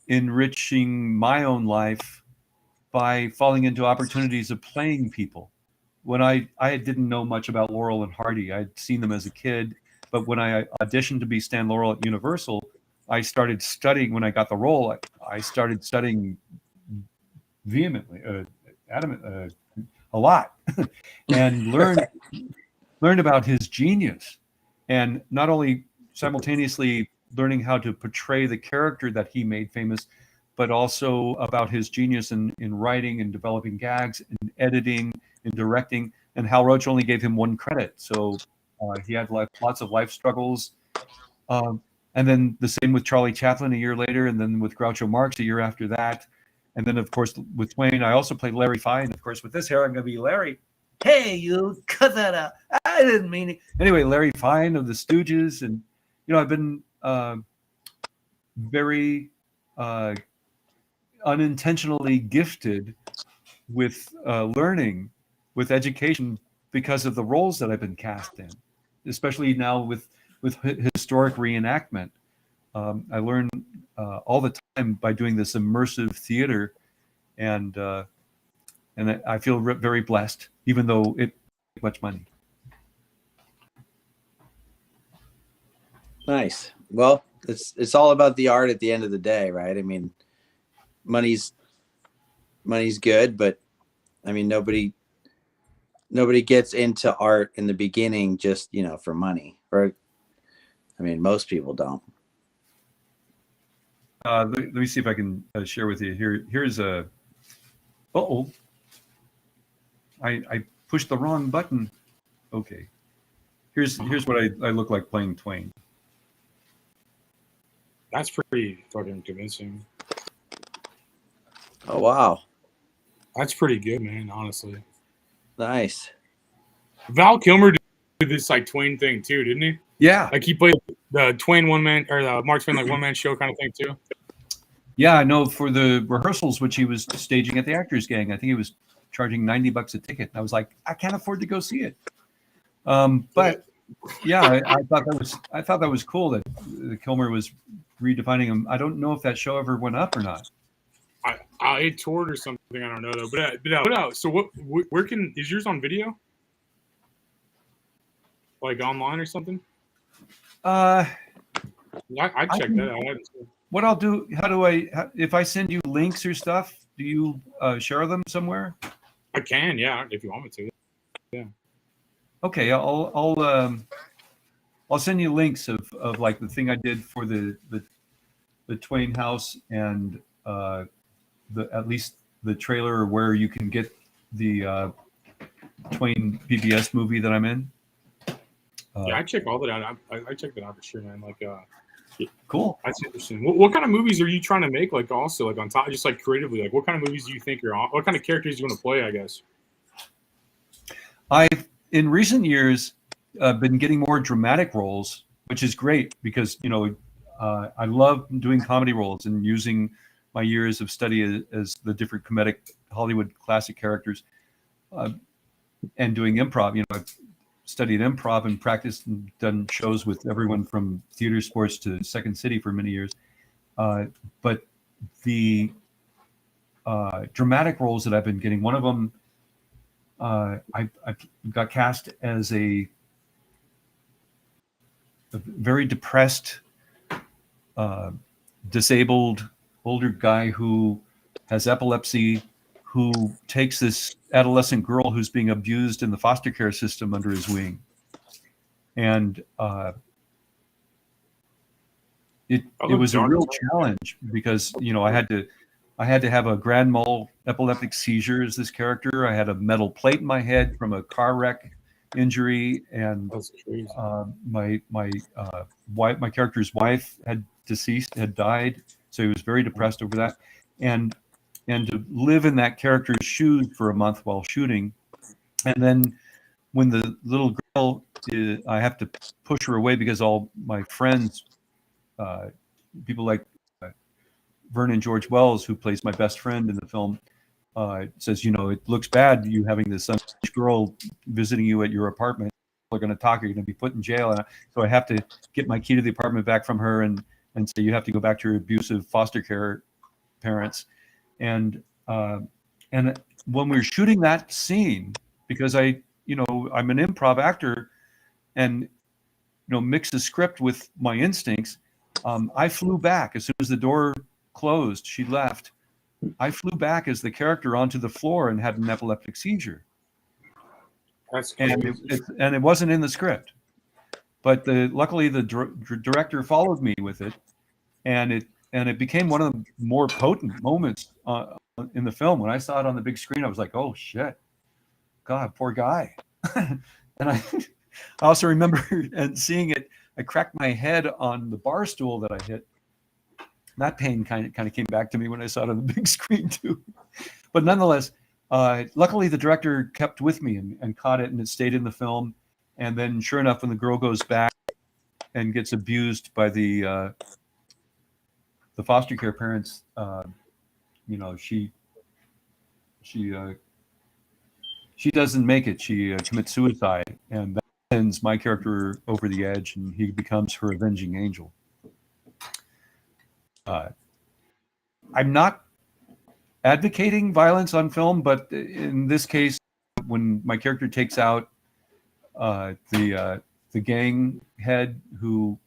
enriching my own life by falling into opportunities of playing people. When I didn't know much about Laurel and Hardy. I'd seen them as a kid, but when I auditioned to be Stan Laurel at Universal, I started studying. When I got the role, I started studying vehemently, a lot, and learned about his genius, and not only simultaneously learning how to portray the character that he made famous, but also about his genius in writing and developing gags and editing and directing. And Hal Roach only gave him one credit, so he had lots of life struggles. And then the same with Charlie Chaplin a year later, and then with Groucho Marx a year after that. And then, of course, with Twain, I also played Larry Fine. Of course, with this hair, I'm going to be Larry. Hey, you, cut that out. I didn't mean it. Anyway, Larry Fine of the Stooges. And, I've been very unintentionally gifted with learning, with education, because of the roles that I've been cast in, especially now with historic reenactment. I learn all the time by doing this immersive theater, and I feel very blessed, even though it takes much money. Nice. Well, it's all about the art at the end of the day, right? I mean, money's good, but I mean, nobody gets into art in the beginning just, for money, or I mean, most people don't. Let me see if I can share with you here. Here's a. I pushed the wrong button. Okay. Here's what I look like playing Twain. That's pretty fucking convincing. Oh wow, that's pretty good, man. Honestly, nice. Val Kilmer did this like Twain thing too, didn't he? Yeah, like he played the Twain one man or the Mark Twain like one man show kind of thing too. Yeah, I know. For the rehearsals, which he was staging at the Actors Gang, I think he was charging $90 a ticket. I was like, I can't afford to go see it. But yeah, I thought that was cool that Kilmer was redefining him. I don't know if that show ever went up or not. It toured or something. I don't know though. But so where is yours on video? Like online or something? I check that out. What I'll do? If I send you links or stuff, do you share them somewhere? I can, yeah, if you want me to. Yeah. Okay, I'll send you links of like the thing I did for the Twain house, and at least the trailer where you can get the Twain PBS movie that I'm in. Yeah, I check all that out. I check that out for sure, man. Like, cool. That's interesting. What kind of movies are you trying to make? Like, also, like on top, just like creatively, like what kind of movies do you think you're on? What kind of characters do you want to play? I guess. I've in recent years been getting more dramatic roles, which is great because I love doing comedy roles and using my years of study as the different comedic Hollywood classic characters, and doing improv. I've studied improv and practiced and done shows with everyone from theater sports to Second City for many years. But the dramatic roles that I've been getting, one of them, I got cast as a very depressed, disabled older guy who has epilepsy, who takes this adolescent girl who's being abused in the foster care system under his wing. And it was a real challenge because, I had to have a grand mal epileptic seizure as this character. I had a metal plate in my head from a car wreck injury, and my character's wife had died, so he was very depressed over that, and to live in that character's shoes for a month while shooting, and then when the little girl, I have to push her away because all my friends people like Vernon George Wells, who plays my best friend in the film, says, it looks bad you having this girl visiting you at your apartment. People are going to talk. You're going to be put in jail. And so I have to get my key to the apartment back from her and say, you have to go back to your abusive foster care parents. And when we were shooting that scene, because I'm an improv actor and, mix the script with my instincts, I flew back as soon as the door closed. She left. I flew back as the character onto the floor and had an epileptic seizure. That's and it wasn't in the script, but luckily the director followed me with it, and it became one of the more potent moments in the film. When I saw it on the big screen, I was like, oh shit, God, poor guy. And I also remember and seeing it. I cracked my head on the bar stool that I hit. That pain kind of came back to me when I saw it on the big screen too. But nonetheless, luckily the director kept with me and caught it, and it stayed in the film. And then sure enough, when the girl goes back and gets abused by the foster care parents, she doesn't make it. She commits suicide, and that sends my character over the edge, and he becomes her avenging angel. I'm not advocating violence on film, but in this case, when my character takes out the gang head who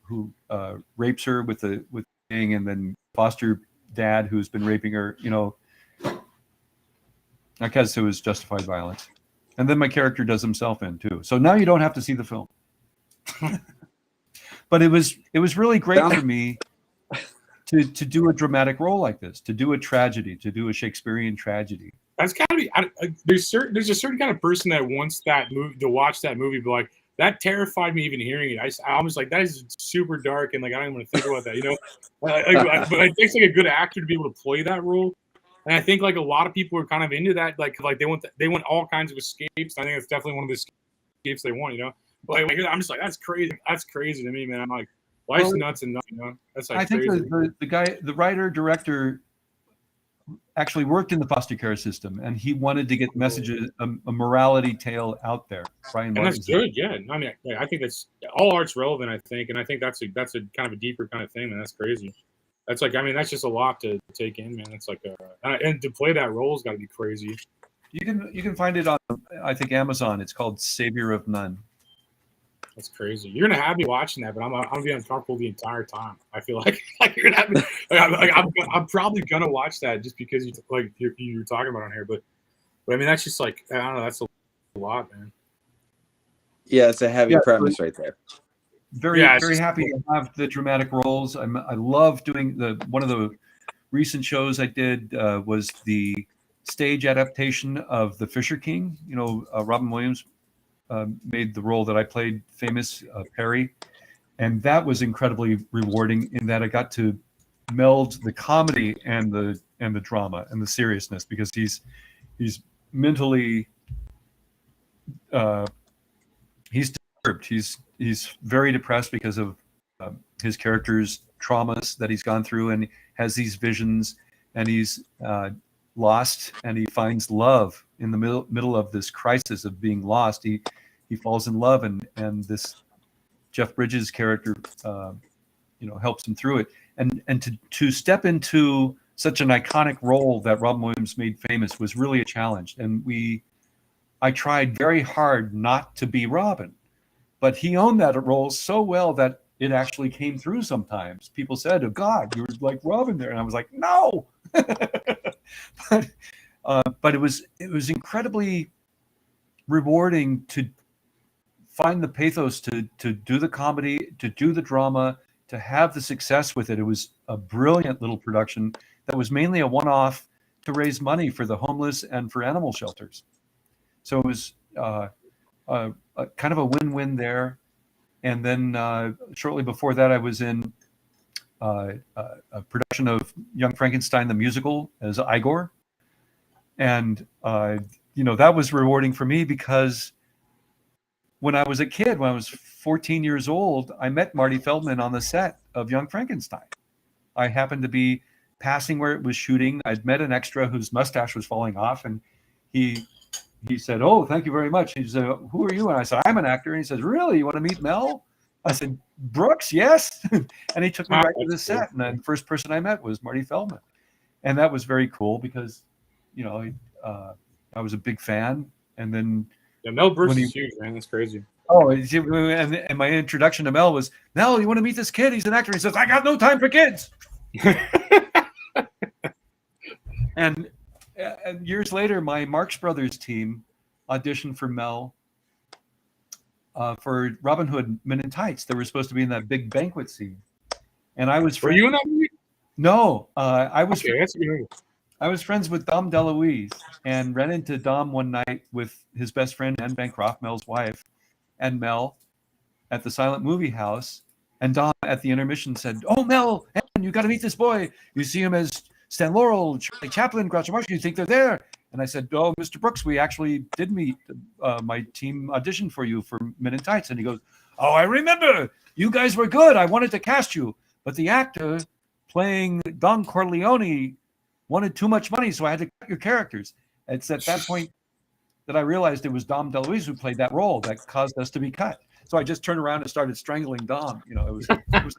rapes her with the gang, and then foster dad who's been raping her, I guess it was justified violence. And then my character does himself in too. So now you don't have to see the film. But it was really great for me to do a dramatic role like this, to do a tragedy, to do a Shakespearean tragedy. That's gotta be. There's a certain kind of person that wants that movie to watch that movie, but like that terrified me even hearing it. I was like, that is super dark, and like I don't even want to think about that, But it takes like a good actor to be able to play that role, and I think like a lot of people are kind of into that. Like they want all kinds of escapes. I think that's definitely one of the escapes they want, But like, I'm just like, that's crazy. That's crazy to me, man. I'm like, life's nuts and nuts, That's like I think crazy. the writer director actually worked in the foster care system, and he wanted to get messages, a morality tale out there. Brian, and that's good, yeah. I mean, I think that's all art's relevant. I think, and I think that's a kind of a deeper kind of thing, man. That's crazy. That's like, I mean, that's just a lot to take in, man. It's like, and to play that role's got to be crazy. You can find it on, I think, Amazon. It's called Savior of None. That's crazy. You're gonna have me watching that, but I'm gonna be uncomfortable the entire time. I feel like you're gonna have me. I'm probably gonna watch that just because you're talking about it on here. But I mean, that's just like, I don't know. That's a lot, man. Yeah, it's a heavy premise right there. Very happy to have the dramatic roles. I love doing one of the recent shows I did was the stage adaptation of The Fisher King. Robin Williams made the role that I played famous, Perry, and that was incredibly rewarding in that I got to meld the comedy and the drama and the seriousness, because he's mentally he's disturbed. He's very depressed because of his character's traumas that he's gone through, and has these visions, and he's lost, and he finds love in the middle of this crisis of being lost. He falls in love, and this Jeff Bridges character helps him through it, and to step into such an iconic role that Robin Williams made famous was really a challenge. And I tried very hard not to be Robin, but he owned that role so well that it actually came through sometimes. People said, oh God, you were like Robin there. And I was like, no. But it was incredibly rewarding to find the pathos, to do the comedy, to do the drama, to have the success with it. It was a brilliant little production that was mainly a one-off to raise money for the homeless and for animal shelters. So it was kind of a win-win there. And then shortly before that, I was in a production of Young Frankenstein the musical as Igor. And, that was rewarding for me, because when I was a kid, when I was 14 years old, I met Marty Feldman on the set of Young Frankenstein. I happened to be passing where it was shooting. I'd met an extra whose mustache was falling off, and he said, "Oh, thank you very much." He said, "Who are you?" And I said, "I'm an actor." And he says, "Really? You want to meet Mel?" I said, "Brooks, yes." And he took me right to the set. And then the first person I met was Marty Feldman. And that was very cool because, you know, I was a big fan. And then Mel Brooks is huge, man. That's crazy. Oh, and my introduction to Mel was, "Mel, you want to meet this kid? He's an actor." He says, "I got no time for kids." And years later, my Marx Brothers team auditioned for Mel for Robin Hood Men in Tights. They were supposed to be in that big banquet scene. And I was... Were you in that movie? No. I was okay, that's good. I was friends with Dom DeLuise and ran into Dom one night with his best friend, Anne Bancroft, Mel's wife, and Mel at the Silent Movie House. And Dom at the intermission said, "Oh, Mel, Anne, you got to meet this boy. You see him as Stan Laurel, Charlie Chaplin, Groucho Marx. You think they're there?" And I said, "Oh, Mr. Brooks, we actually did meet. My team auditioned for you for Men in Tights." And he goes, "Oh, I remember. You guys were good. I wanted to cast you. But the actor playing Don Corleone wanted too much money, so I had to cut your characters." It's at that point that I realized it was Dom DeLuise who played that role that caused us to be cut. So I just turned around and started strangling Dom. You know, it was nice.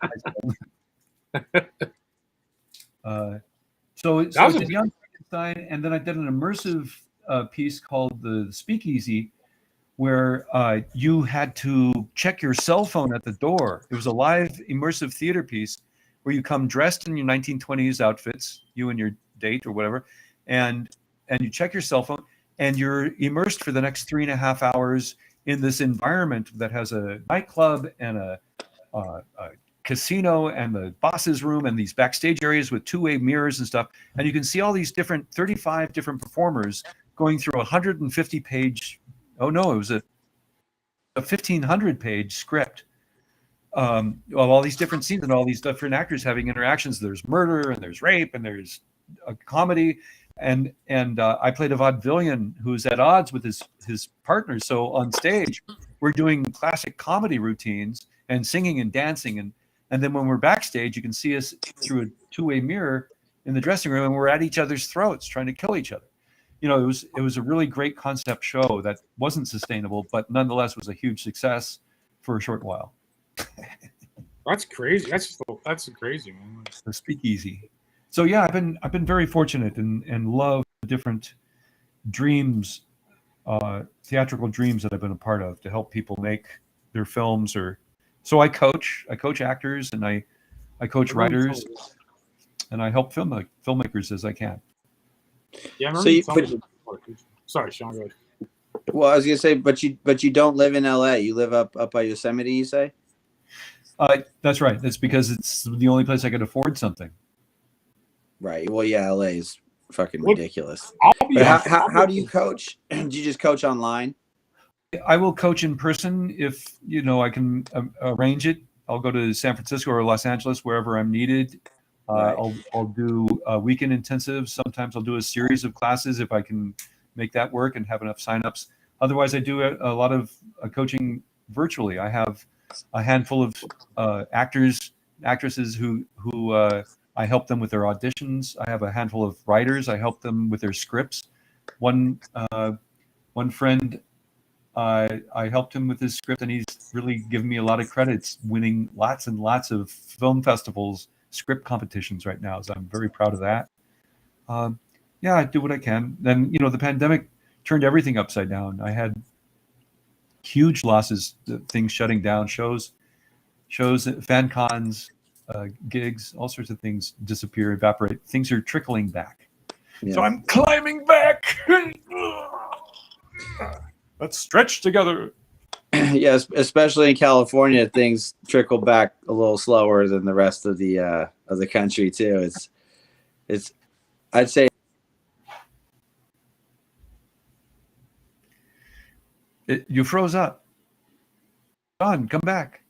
So I did Young Frankenstein, and then I did an immersive piece called The Speakeasy, where you had to check your cell phone at the door. It was a live immersive theater piece where you come dressed in your 1920s outfits, you and your date or whatever, and you check your cell phone, and you're immersed for the next 3.5 hours in this environment that has a nightclub and a casino and the boss's room and these backstage areas with two-way mirrors and stuff. And you can see all these 35 different performers going through a 150-page, it was a 1,500-page script of all these different scenes and all these different actors having interactions. There's murder and there's rape and there's a comedy. And I played a vaudevillian who's at odds with his partner. So on stage, we're doing classic comedy routines and singing and dancing. And then when we're backstage, you can see us through a two-way mirror in the dressing room, and we're at each other's throats trying to kill each other. You know, it was a really great concept show that wasn't sustainable, but nonetheless was a huge success for a short while. That's crazy. That's crazy, man. The Speakeasy. So yeah, I've been very fortunate and love the different dreams, theatrical dreams that I've been a part of to help people make their films. So I coach actors, and I coach writers, and I help filmmakers as I can. Yeah, sorry, Sean. Go ahead. Well, I was gonna say, but you don't live in LA. You live up by Yosemite, you say? That's right. That's because it's the only place I could afford something. Right. Well, yeah, LA is fucking ridiculous. How do you coach? Do you just coach online? I will coach in person if I can arrange it. I'll go to San Francisco or Los Angeles, wherever I'm needed. Right. I'll do weekend intensives. Sometimes I'll do a series of classes if I can make that work and have enough signups. Otherwise, I do a lot of coaching virtually. I have a handful of actors, actresses who I help them with their auditions. I have a handful of writers. I help them with their scripts. One friend, I helped him with his script, and he's really given me a lot of credits, winning lots and lots of film festivals, script competitions right now. So I'm very proud of that. Yeah, I do what I can. Then, the pandemic turned everything upside down. I had huge losses, things shutting down, shows, fan cons, gigs, all sorts of things disappear, evaporate. Things are trickling back. Yeah. So I'm climbing back. Let's stretch together. Yes, especially in California, things trickle back a little slower than the rest of the country too. It's I'd say you froze up. John, come back.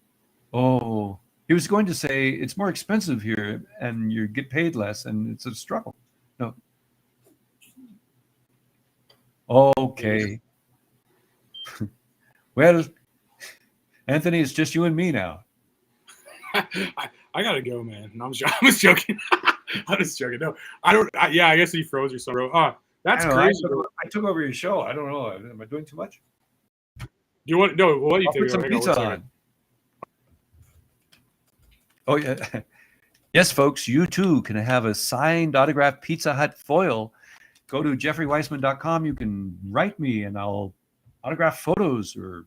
Oh, he was going to say it's more expensive here and you get paid less and it's a struggle. No. Okay. Well, Anthony, it's just you and me now. I I gotta go, man. No, I'm just joking. I'm just joking. No, I don't. Yeah, I guess he froze or something. That's crazy. I took over your show. I don't know. Am I doing too much? You want no? What do you I'll put some pizza on. Oh yeah. Yes, folks, you too can have a signed autographed Pizza Hut foil. Go to jeffreyweissman.com. You can write me and I'll autograph photos or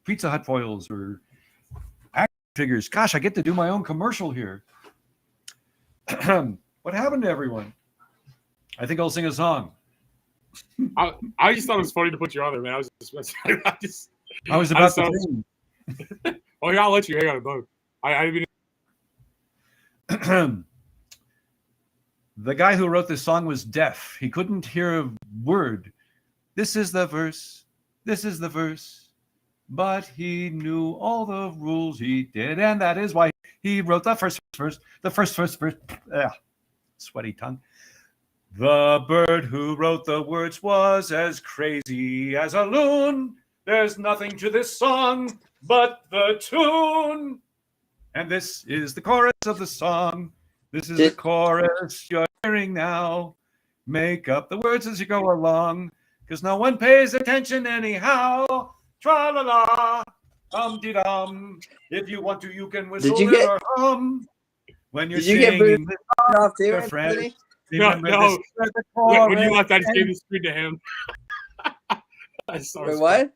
Pizza Hut foils or action figures. Gosh, I get to do my own commercial here. What happened to everyone? I think I'll sing a song. I just thought it was funny to put you on there, man. I was about to sing. Oh yeah, I'll let you hang on a boat. I mean, the guy who wrote this song was deaf. He couldn't hear a word. This is the verse. This is the verse. But he knew all the rules. He did, and that is why he wrote the first verse. The first verse. Sweaty tongue. The bird who wrote the words was as crazy as a loon. There's nothing to this song but the tune. And this is the chorus of the song. This is the chorus you're hearing now. Make up the words as you go along, because no one pays attention anyhow. Tra-la-la, dum-de-dum. If you want to, you can whistle or hum. When you're singing this song to your friend. No. When you left, I just gave the screen to him. Wait, what?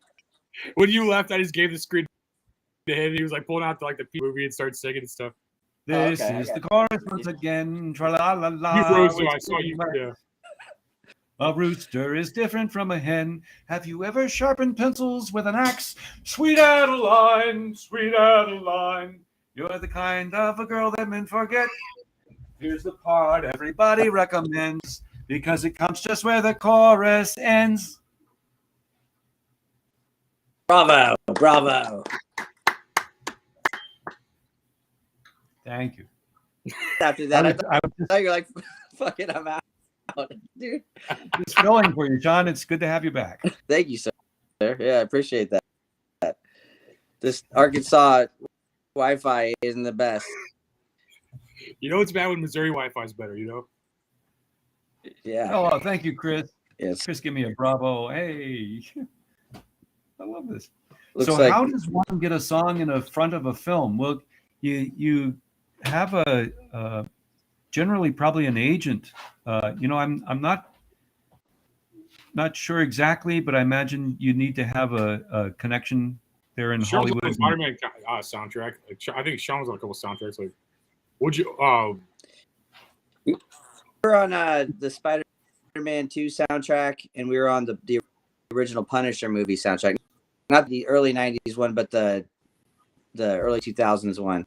When you left, I just gave the screen to him. He was like pulling out the movie and started singing and stuff. This is the chorus once again. Tra-la-la-la. You froze, so I saw you. Yeah. A rooster is different from a hen. Have you ever sharpened pencils with an axe? Sweet Adeline, sweet Adeline. You're the kind of a girl that men forget. Here's the part everybody recommends, because it comes just where the chorus ends. Bravo, bravo. Thank you. After that, I thought you're like, fuck it, I'm out. Dude. It's filling for you, John. It's good to have you back. Thank you, sir. Yeah, I appreciate that. This Arkansas Wi-Fi isn't the best. You know it's bad when Missouri Wi-Fi is better, you know? Yeah. Oh, thank you, Chris. Yes. Chris, give me a bravo. Hey. I love this. Looks so like... how does one get a song in the front of a film? Well, you have a generally probably an agent. I'm not sure exactly, but I imagine you need to have a connection there in Hollywood. The Spider-Man soundtrack. I think Sean was on a couple soundtracks. Like, would you? We were on the Spider-Man 2 soundtrack, and we were on the original Punisher movie soundtrack. Not the early '90s one, but the early 2000s one.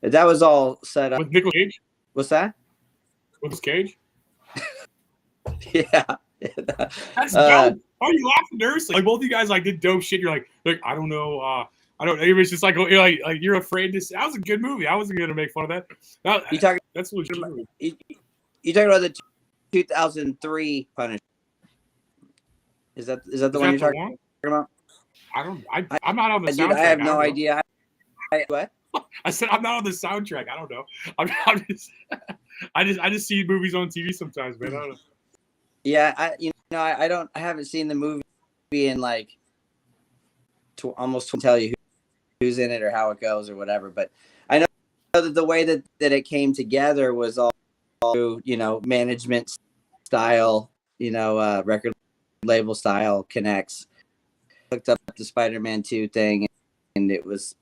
That was all set up with Nicolas Cage. What's that? Nicolas Cage. Yeah. That's dope. Why are you laughing nervously? Like both of you guys did dope shit. You're like I don't know. I don't know. It's just you're afraid to. That was a good movie. I wasn't gonna make fun of that. That's legit. You talking about the 2003 Punisher? Is that the one you're talking about? I'm not on the soundtrack. I have no idea. What? I said I'm not on the soundtrack. I don't know. I just see movies on TV sometimes, man. I don't know. Yeah, I haven't seen the movie in almost to tell you who's in it or how it goes or whatever. But I know that the way that it came together was all through, management style, record label style connects. Hooked up the Spider-Man 2 thing, and it was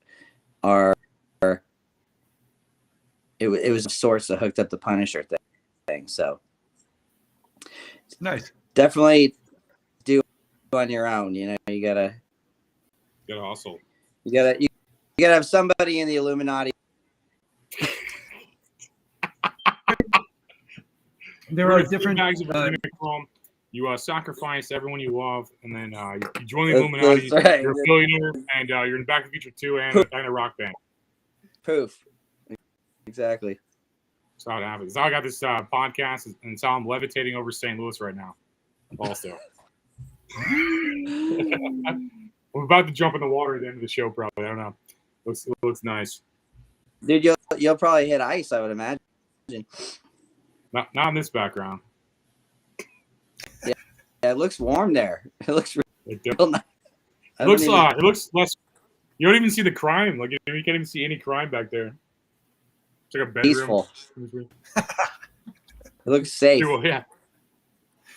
it was a source that hooked up the Punisher thing. So nice. Definitely do on your own. You gotta hustle. You gotta have somebody in the Illuminati. There are different bags of you sacrifice everyone you love, and then you join the Illuminati. Right. You're a billionaire, and you're in Back to the Future 2 and a rock band. Poof. Exactly. That's how it happens. That's how I got this podcast, and it's how I'm levitating over St. Louis right now. Also, I'm about to jump in the water at the end of the show. Probably. I don't know. Looks nice. Dude, you'll probably hit ice, I would imagine. Not in this background. Yeah, it looks warm there. It looks real nice. It looks less. You don't even see the crime. Like you can't even see any crime back there. It's like a bedroom. Peaceful. It looks safe. Well, yeah.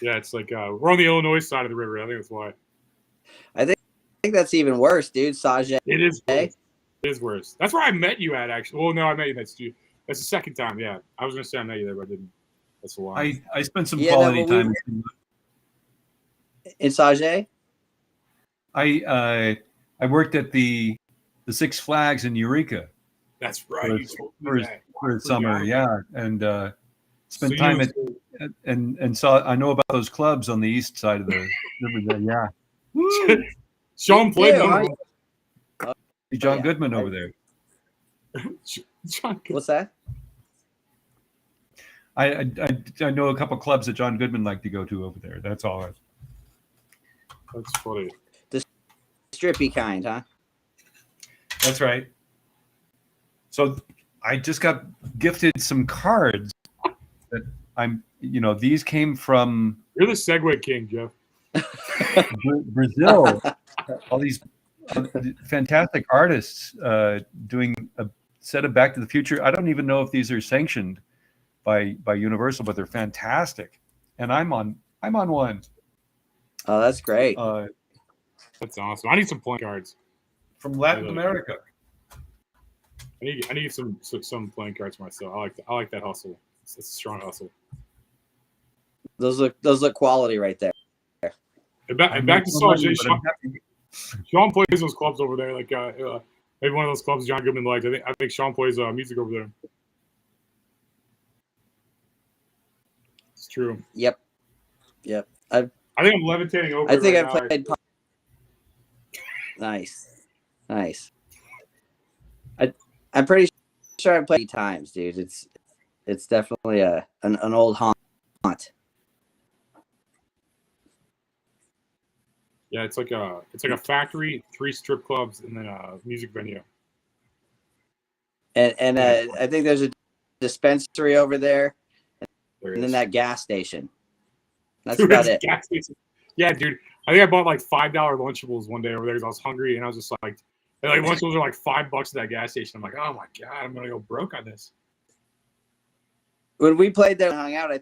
Yeah, it's like we're on the Illinois side of the river. I think that's why. I think that's even worse, dude. Sajay. It is. Worse. It is worse. That's where I met you at, actually. Well, no, I met you. That's the second time. Yeah, I was gonna say I met you there, but I didn't. That's a lie. I spent some quality time in Sajay. I worked at the Six Flags in Eureka. That's right. For summer, yeah, and spent time at and saw. I know about those clubs on the east side of the river there. Yeah. Sean played John Goodman over there. What's that? I know a couple clubs that John Goodman liked to go to over there. That's all. That's funny. The strippy kind, huh? That's right. So I just got gifted some cards that these came from. You're the Segway king, Jeff. Brazil. All these fantastic artists doing a set of Back to the Future. I don't even know if these are sanctioned by Universal, but they're fantastic. And I'm on one. Oh, that's great. That's awesome. I need some playing cards from Latin America. I need some playing cards myself. I like that hustle. It's a strong hustle. Those look quality right there. And back to Sajay. Sean plays those clubs over there. Like maybe one of those clubs John Goodman liked. I think Sean plays music over there. It's true. Yep. I think I'm levitating over. I think right I played. Nice. I'm pretty sure I played times, dude. It's definitely an old haunt. Yeah, it's like a factory, 3 strip clubs, and then a music venue. And I think there's a dispensary over there, and then that gas station. That's about it. Gas station. Yeah, dude. I think I bought like $5 Lunchables one day over there because I was hungry, and I was just like Lunchables are like $5 at that gas station. I'm like, oh my god, I'm gonna go broke on this. When we played there and hung out, I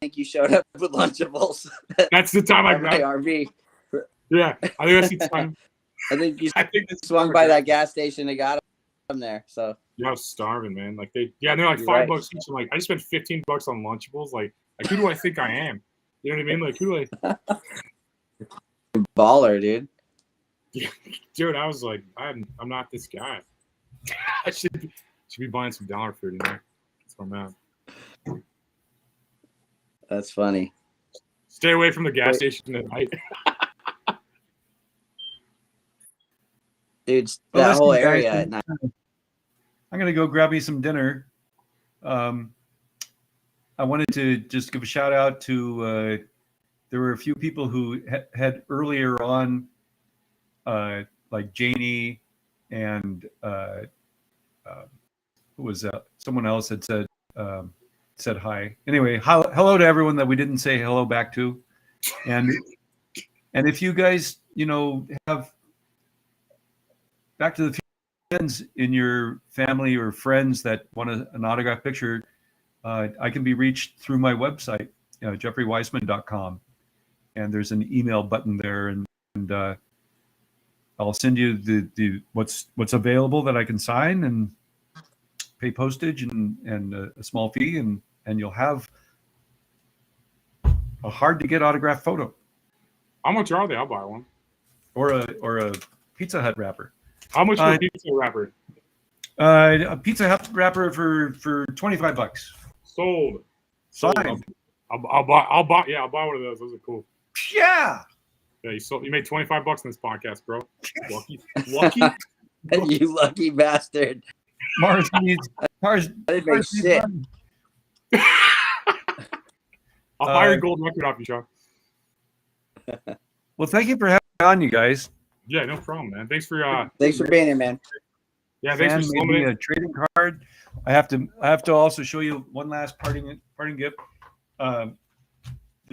think you showed up with Lunchables. That's the time I grabbed my RV. Yeah, I think that's the time. I think you swung by that gas station and got them there. So yeah, I was starving, man. Like they're like $5 each. I'm like, I just spent $15 on Lunchables. Like who do I think I am? You know what I mean? Like who baller, dude. Yeah, dude, I was like, I'm not this guy. I should be buying some dollar food, That's where I'm at. That's funny. Stay away from the gas station at night. Dude, that whole area at night. I'm gonna go grab me some dinner. I wanted to just give a shout out to. There were a few people who had earlier on, like Janie and who was someone else had said hi. Anyway, hello to everyone that we didn't say hello back to, and if you guys have Back to the Future fans in your family or friends that want an autograph picture, I can be reached through my website, jeffreyweissman.com. And there's an email button there, and I'll send you the what's available that I can sign and pay postage and a small fee, and you'll have a hard to get autographed photo. How much are they? I'll buy one. Or a Pizza Hut wrapper. How much for a pizza wrapper? A Pizza Hut wrapper for $25. Sold. Signed. I'll buy. Yeah, I'll buy one of those. Those are cool. Yeah. Yeah, you made $25 in this podcast, bro. Lucky. You lucky bastard. Mars needs. I didn't make shit. I'll buy your gold record off you, Sean. Well, thank you for having me on, you guys. Yeah, no problem, man. Thanks for being here, man. Yeah, thanks for fan, filming maybe it. a trading card. I have to also show you one last parting gift. The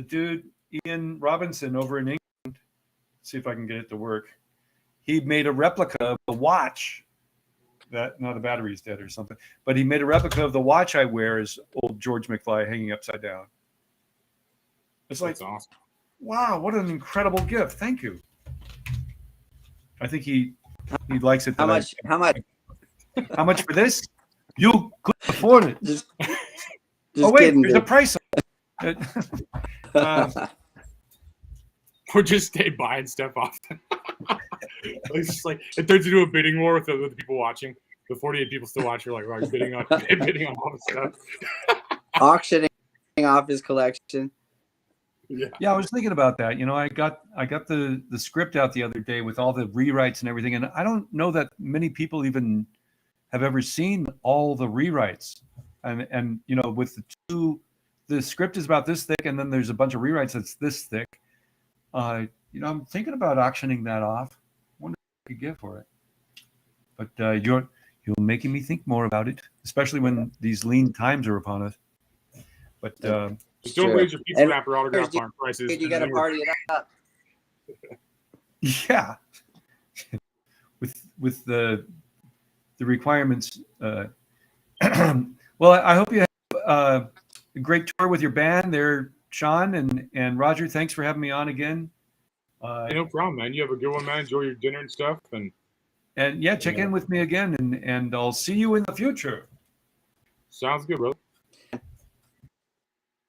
dude Ian Robinson over in England. See if I can get it to work. He made a replica of the watch. That now the battery's dead or something. But he made a replica of the watch I wear as old George McFly hanging upside down. It's like, That's awesome. Wow, what an incredible gift! Thank you. I think he likes it. How much? How much for this? You could afford it. Just oh wait, kidding, there's a dude. price on it. Or just stay buying stuff off. It's just like it turns into a bidding war with the people watching. The 48 people still watch. You're like, right, bidding on all the stuff. Auctioning off his collection. Yeah, I was thinking about that. You know, I got the script out the other day with all the rewrites and everything, and I don't know that many people even have ever seen all the rewrites. And you know, with the script is about this thick, and then there's a bunch of rewrites that's this thick. You know, I'm thinking about auctioning that off. Wonder what I could get for it. But you're making me think more about it, especially when these lean times are upon us. But just don't raise your pizza wrapper autograph on prices. You got to party it up. Yeah, with the requirements. Well, I hope you have a great tour with your band there, Sean and Roger. Thanks for having me on again. Hey, no problem, man. You have a good one, man. Enjoy your dinner and stuff. And yeah, check in with me again, and I'll see you in the future. Sounds good, brother.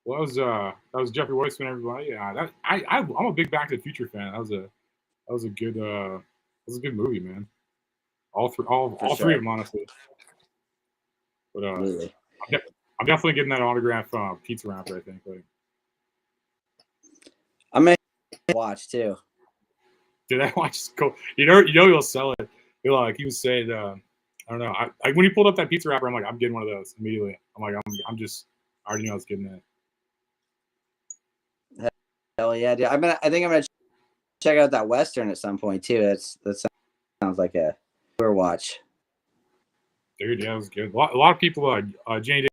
Well, that was Jeffrey Weissman, everybody. Yeah, I'm a big Back to the Future fan. That was a good movie, man. All three of them, honestly. But I'm definitely getting that autograph pizza wrapper. I think. Like, I may watch too. Did I watch? Cool. You know, you'll sell it. You're like he was saying. I don't know. I when he pulled up that pizza wrapper, I'm like, I'm getting one of those immediately. I'm like, I already know I was getting that. Hell yeah, dude. I think I'm gonna check out that Western at some point too. That sounds like a tour watch. Dude, yeah, it was good. A lot of people. Jane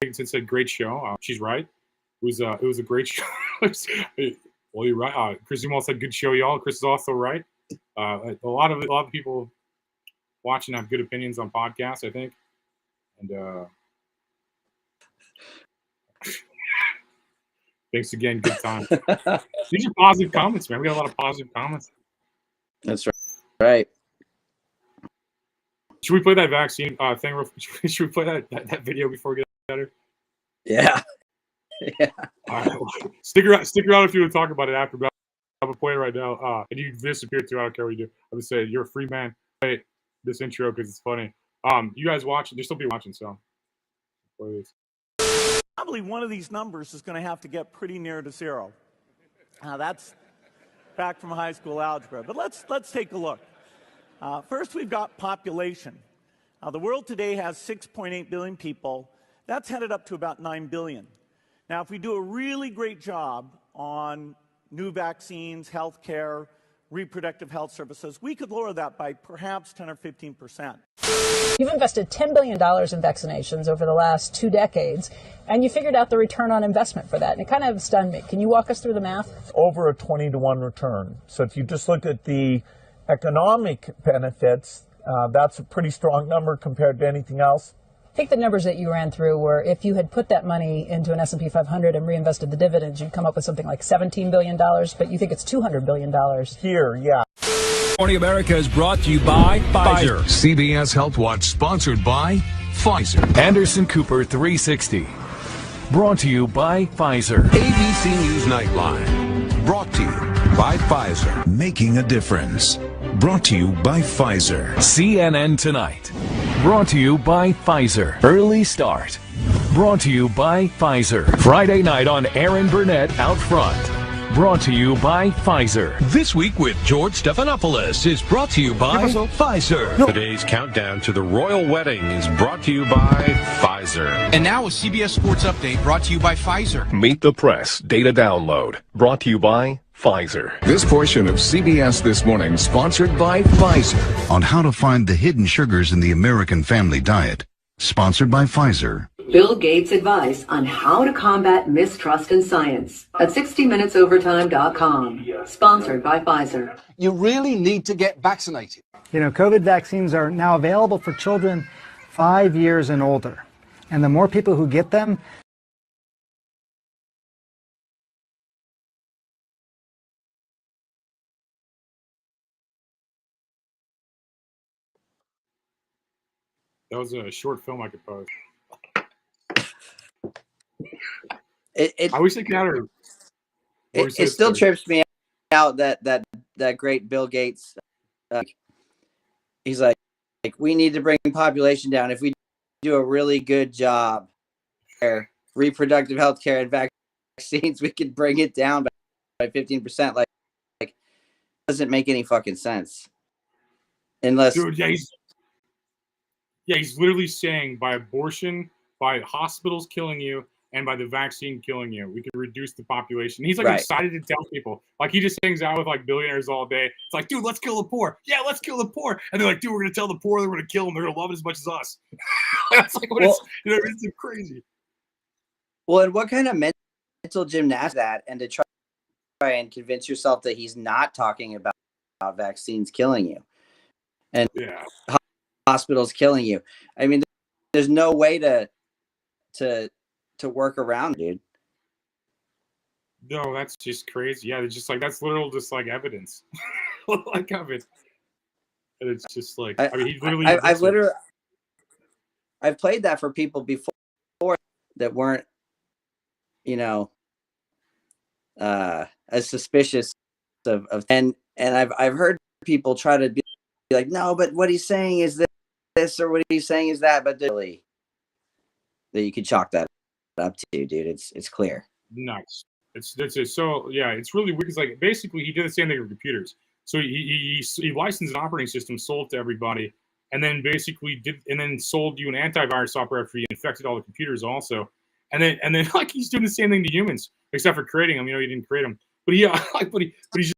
Dickinson said, "Great show." She's right. It was a great show. Well, you're right. Chris Zumal said, "Good show, y'all." Chris is also right. A lot of people watching have good opinions on podcasts, I think, and thanks again. Good time. These are positive comments, man. We got a lot of positive comments. That's right. Should we play that vaccine thing? Should we play that video before we get out of here? Yeah. Yeah. All right. Stick around if you want to talk about it after. But I'm gonna play it right now. And you disappear too. I don't care what you do. I'm gonna say you're a free man. Play this intro because it's funny. You guys watching? There's still people watching, so play this. Probably one of these numbers is going to have to get pretty near to zero. That's back from high school algebra. But let's take a look. First, we've got population. The world today has 6.8 billion people. That's headed up to about 9 billion. Now, if we do a really great job on new vaccines, healthcare, reproductive health services, we could lower that by perhaps 10 or 15%. You've invested $10 billion in vaccinations over the last 2 decades, and you figured out the return on investment for that, and it kind of stunned me. Can you walk us through the math? Over a 20-to-1 return. So if you just look at the economic benefits, that's a pretty strong number compared to anything else. I think the numbers that you ran through were if you had put that money into an S&P 500 and reinvested the dividends, you'd come up with something like $17 billion, but you think it's $200 billion. Here, yeah. Morning America is brought to you by Pfizer. CBS Health Watch sponsored by Pfizer. Anderson Cooper 360. Brought to you by Pfizer. ABC News Nightline. Brought to you by Pfizer. Making a difference. Brought to you by Pfizer. CNN Tonight. Brought to you by Pfizer. Early Start. Brought to you by Pfizer. Friday night on Aaron Burnett Out Front. Brought to you by Pfizer. This Week with George Stephanopoulos is brought to you by Pfizer. Today's countdown to the royal wedding is brought to you by Pfizer. And now a CBS Sports Update brought to you by Pfizer. Meet the Press Data Download. Brought to you by Pfizer. This portion of CBS This Morning sponsored by Pfizer. On how to find the hidden sugars in the American family diet. Sponsored by Pfizer. Bill Gates' advice on how to combat mistrust in science at 60minutesovertime.com. Sponsored by Pfizer. You really need to get vaccinated. You know, COVID vaccines are now available for children 5 years and older. And the more people who get them, That was a short film I could post. I wish they could have her. It still trips me out that great Bill Gates. He's like, we need to bring population down. If we do a really good job for reproductive health care and vaccines, we could bring it down by 15%. Like doesn't make any fucking sense. Unless, dude, he's literally saying by abortion, by hospitals killing you, and by the vaccine killing you, we could reduce the population. He's like excited to tell people. Like he just hangs out with like billionaires all day. It's like, dude, let's kill the poor. Yeah, let's kill the poor. And they're like, dude, we're gonna tell the poor that we're gonna kill them. They're gonna love it as much as us. That's like what it's crazy. Well, and what kind of mental gymnastics that, and to try and convince yourself that he's not talking about vaccines killing you, and hospitals killing you. I mean, there's no way to work around, dude. No, that's just crazy. Yeah, it's just like that's literal, just like evidence, like of it. And it's just like I mean, he literally. I've played that for people before that weren't, you know, as suspicious of and I've heard people try to be like, no, but what he's saying is this, or what he's saying is that, but really, that you could chalk that up to, dude. It's clear. Nice. It's so yeah. It's really weird because like basically he did the same thing with computers. So he licensed an operating system, sold to everybody, and then basically sold you an antivirus software after he infected all the computers also. And then like he's doing the same thing to humans, except for creating them. You know, he didn't create them, but he's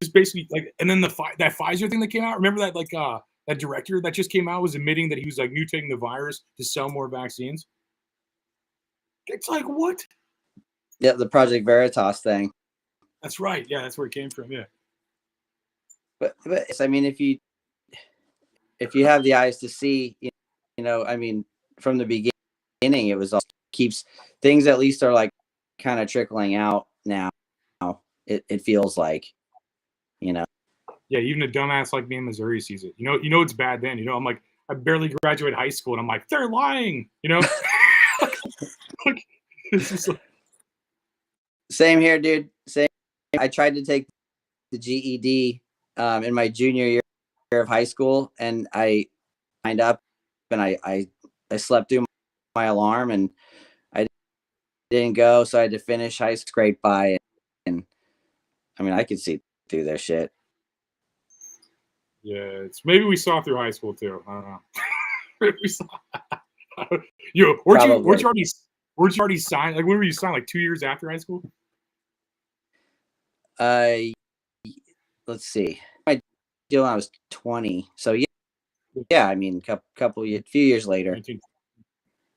just basically like. And then that Pfizer thing that came out. Remember that like that director that just came out was admitting that he was like mutating the virus to sell more vaccines. It's like what? Yeah, the Project Veritas thing. That's right. Yeah, that's where it came from. Yeah. But I mean, if you have the eyes to see, you know, I mean, from the beginning, it was all keeps things at least are like kind of trickling out now. It feels like, you know. Yeah, even a dumbass like me in Missouri sees it. You know it's bad then. You know, I'm like, I barely graduated high school, and I'm like, they're lying. You know. Like, it's just like... Same here, dude. Same. I tried to take the GED in my junior year of high school, and I signed up, and I slept through my alarm, and I didn't go, so I had to finish high school straight by. And I mean, I could see through their shit. Yeah, it's maybe we saw through high school too. I don't know. Maybe we saw. Weren't you already signed? Like, when were you signed? Like 2 years after high school? Let's see. I did when I was 20. So yeah. I mean, few years later. 19.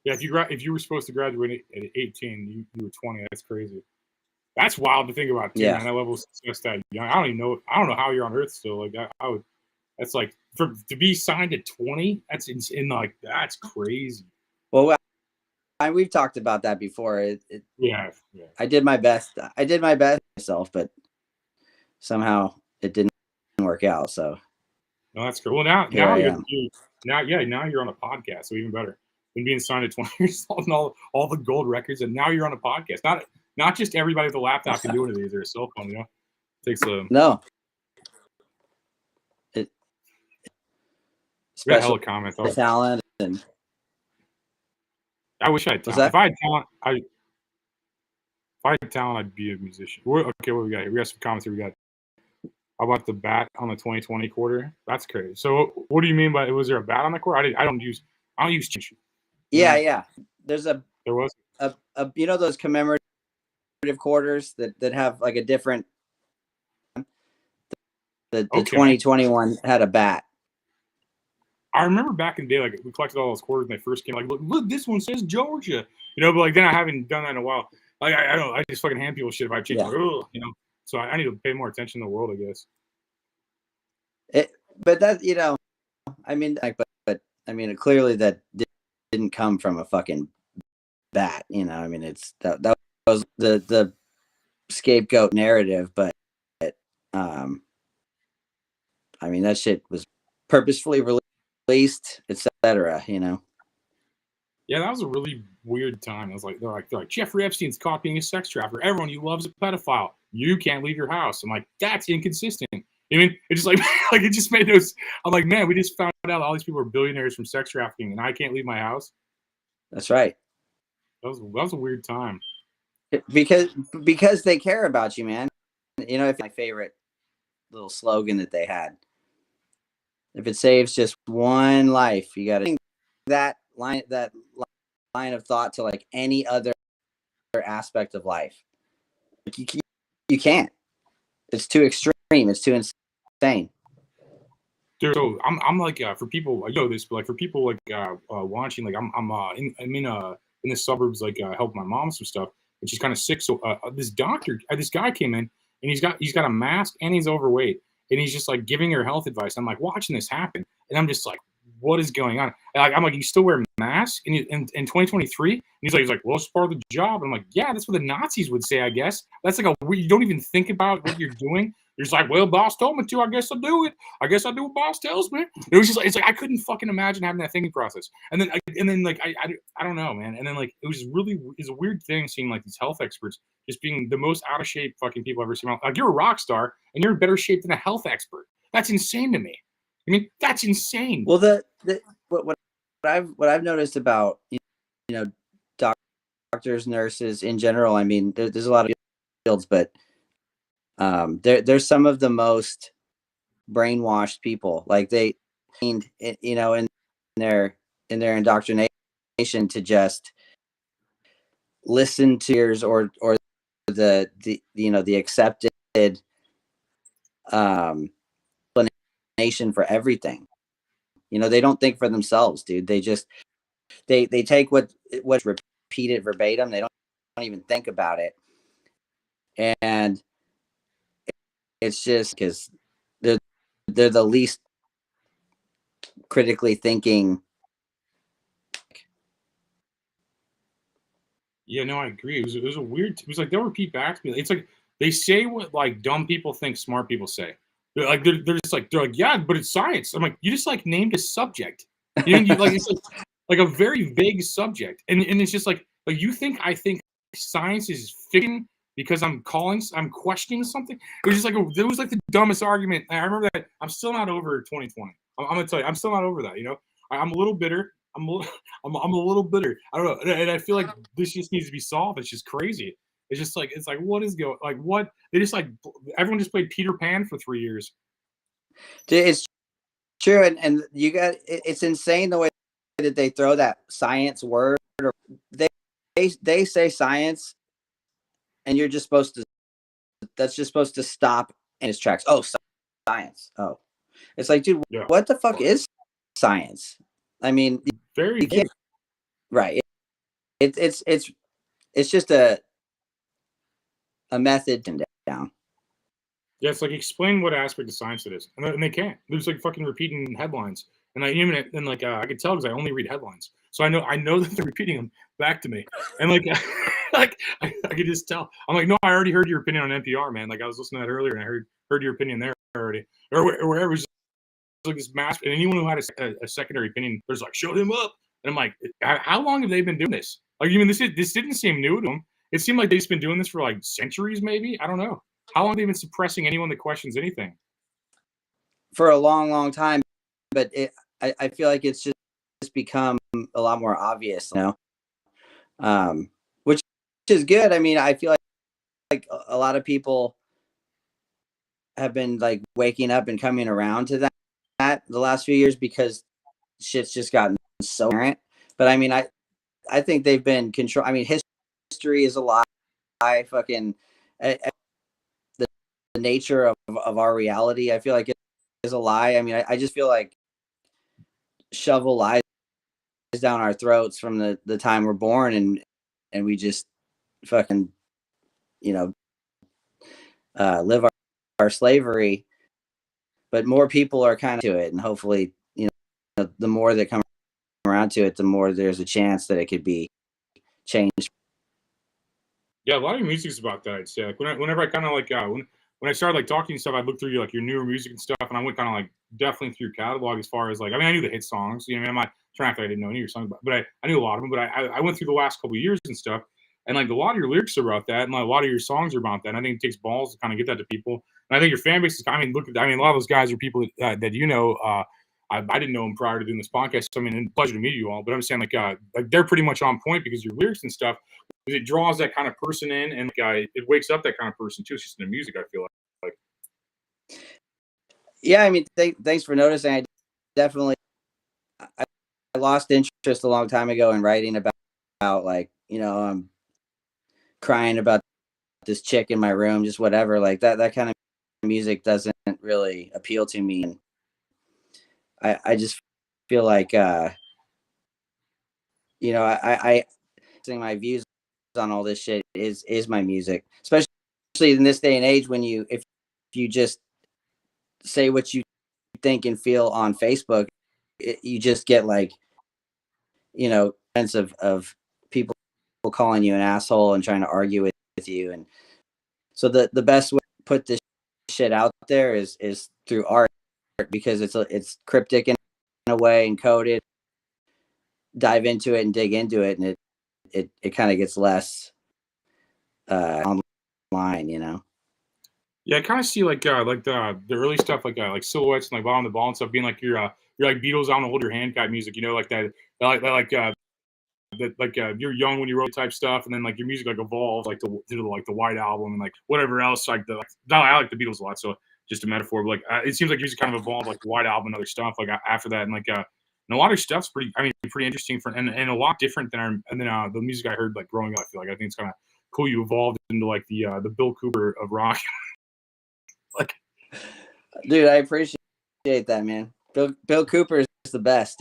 Yeah, if you were supposed to graduate at 18, you were 20. That's crazy. That's wild to think about too. Yeah. Man, that level of success that young. I don't know how you're on Earth still. Like I would. That's like to be signed at 20. That's insane. Like that's crazy. Well, we've talked about that before. Yeah. I did my best. Myself, but somehow it didn't work out. So. No, that's cool. Well, now you're on a podcast, so even better than being signed at 20 years old and all the gold records, and now you're on a podcast. Not just everybody with a laptop can do one of these or a cell phone. You know, it takes a no. We got a hell of comments. Talent and. I wish I had talent. If I had talent, I'd be a musician. Okay, what we got here? We got some comments here. We got, how about the bat on the 2020 quarter? That's crazy. So, what do you mean by, was there a bat on the quarter? I don't use change. Yeah. There was a you know those commemorative quarters that have like a different The 2021 had a bat. I remember back in the day, like we collected all those quarters when they first came. Like, look, this one says Georgia, you know. But like then I haven't done that in a while. Like I don't. I just fucking hand people shit if I change. Yeah. Like, you know. So I need to pay more attention to the world, I guess. But that, you know, I mean, but I mean, clearly that didn't come from a fucking bat. You know, I mean, it's that was the scapegoat narrative, but I mean, that shit was purposefully released, etc. You know. Yeah, that was a really weird time. I was like, they're like Jeffrey Epstein's copying a sex trafficker. Everyone you love is a pedophile. You can't leave your house. I'm like, that's inconsistent. I mean, it just like it just made those. I'm like, man, we just found out all these people are billionaires from sex trafficking, and I can't leave my house. That's right. That was a weird time. Because they care about you, man. You know, if my favorite little slogan that they had. If it saves just one life, you got to think that line of thought to like any other aspect of life. You can't. It's too extreme. It's too insane. Dude, so I'm like for people, I know this, but like for people like watching, like I'm in the suburbs, like helping my mom with some stuff, and she's kind of sick. So this guy came in, and he's got a mask and he's overweight. And he's just like giving her health advice. I'm like watching this happen, and I'm just like, what is going on? And I'm like, you still wear masks in 2023? And he's like, well, it's part of the job. And I'm like, yeah, that's what the Nazis would say, I guess. That's like you don't even think about what you're doing. You're just like, well, boss told me to. I guess I'll do it. I guess I'll do what boss tells me. It was just like, it's like I couldn't fucking imagine having that thinking process. And then I don't know, man. And then like it's a weird thing seeing like these health experts just being the most out of shape fucking people I've ever seen. Like you're a rock star and you're in better shape than a health expert. That's insane to me. I mean, that's insane. Well, what I've noticed about you know doctors, nurses in general. I mean, there's a lot of fields, but there's some of the most brainwashed people. Like they, you know, in their indoctrination to just listen to yours or the you know the accepted explanation for everything. You know, they don't think for themselves, dude. They just they take what's repeated verbatim. They don't even think about it, and it's just because they're the least critically thinking. Yeah, no, I agree. It was a weird. It was like they'll repeat back to me. It's like they say what like dumb people think smart people say. They're just like yeah, but it's science. I'm like, you just like named a subject. You know, like it's like a very vague subject, and it's just like you think I think science is fiction because I'm questioning something. It was just like it was like the dumbest argument. I remember that. I'm still not over 2020. I'm gonna tell you, I'm still not over that. You know, I'm a little bitter. I'm a little bitter. I don't know, and I feel like this just needs to be solved. It's just crazy. It's just like what is going like what they just like everyone just played Peter Pan for 3 years. It's true, and you got it's insane the way that they throw that science word. Or they say science, and you're just supposed to. That's just supposed to stop in its tracks. Oh, science. Oh, it's like, dude, yeah. What the fuck is science? I mean, very right. It's just a method down. Yeah, it's like explain what aspect of science it is, and they can't. They're just like fucking repeating headlines, and I could tell because I only read headlines, so I know that they're repeating them back to me, and like like I could just tell. I'm like, no, I already heard your opinion on NPR, man. Like I was listening to that earlier, and I heard your opinion there already, or wherever. It was like this mask, and anyone who had a secondary opinion, there's like, shut him up, and I'm like, how long have they been doing this? Like, this didn't seem new to them. It seemed like they've been doing this for like centuries, maybe. I don't know. How long have they been suppressing anyone that questions anything? For a long, long time. But I feel like it's just become a lot more obvious now, which is good. I mean, I feel like a lot of people have been like waking up and coming around to that the last few years because shit's just gotten so apparent. But I mean, I think they've been control. I mean, history is a lie. The nature of our reality, I feel like it is a lie. I mean, I just feel like shovel lies down our throats from the time we're born, and we just fucking, you know, live our slavery. But more people are kind of to it, and hopefully, you know, the more that come around to it, the more there's a chance that it could be changed. Yeah, a lot of your music's about that. I'd say, like, whenever I kind of like when I started like talking and stuff, I looked through like your newer music and stuff, and I went kind of like definitely through your catalog as far as like, I mean, I knew the hit songs. You know, I mean, I'm not trying to act like I didn't know any of your songs, but I knew a lot of them. But I went through the last couple of years and stuff, and like a lot of your lyrics are about that, and like, a lot of your songs are about that. And I think it takes balls to kind of get that to people. And I think your fan base is. I mean, a lot of those guys are people that you know. I didn't know them prior to doing this podcast. So, I mean, it's a pleasure to meet you all. But I'm saying like they're pretty much on point because your lyrics and stuff. It draws that kind of person in, and it wakes up that kind of person too. It's just in the music, I feel like. Yeah, I mean, thanks for noticing. I definitely I lost interest a long time ago in writing about like, you know, I'm crying about this chick in my room, just whatever. Like that kind of music doesn't really appeal to me, and I just feel like you know, I saying my views on all this shit is my music, especially in this day and age when if you just say what you think and feel on Facebook, you just get like, you know, sense of people calling you an asshole and trying to argue with you. And so the best way to put this shit out there is through art, because it's cryptic in a way, encoded. Dive into it and dig into it, and it kind of gets less online, you know. Yeah, I kind of see like the early stuff like Silhouettes and like Bottom of the Ball and stuff being like your like Beatles I Wanna Hold Your Hand type music, you know, like that you're young when you wrote type stuff, and then like your music like evolves like to like the White Album and like whatever else I like the Beatles a lot, so just a metaphor, but like it seems like music kind of evolved like the White Album and other stuff like after that, and like and a lot of stuff's pretty interesting and a lot different than the music I heard like growing up. I think it's kind of cool you evolved into like the Bill Cooper of rock. Like, dude, I appreciate that, man. Bill Cooper is the best,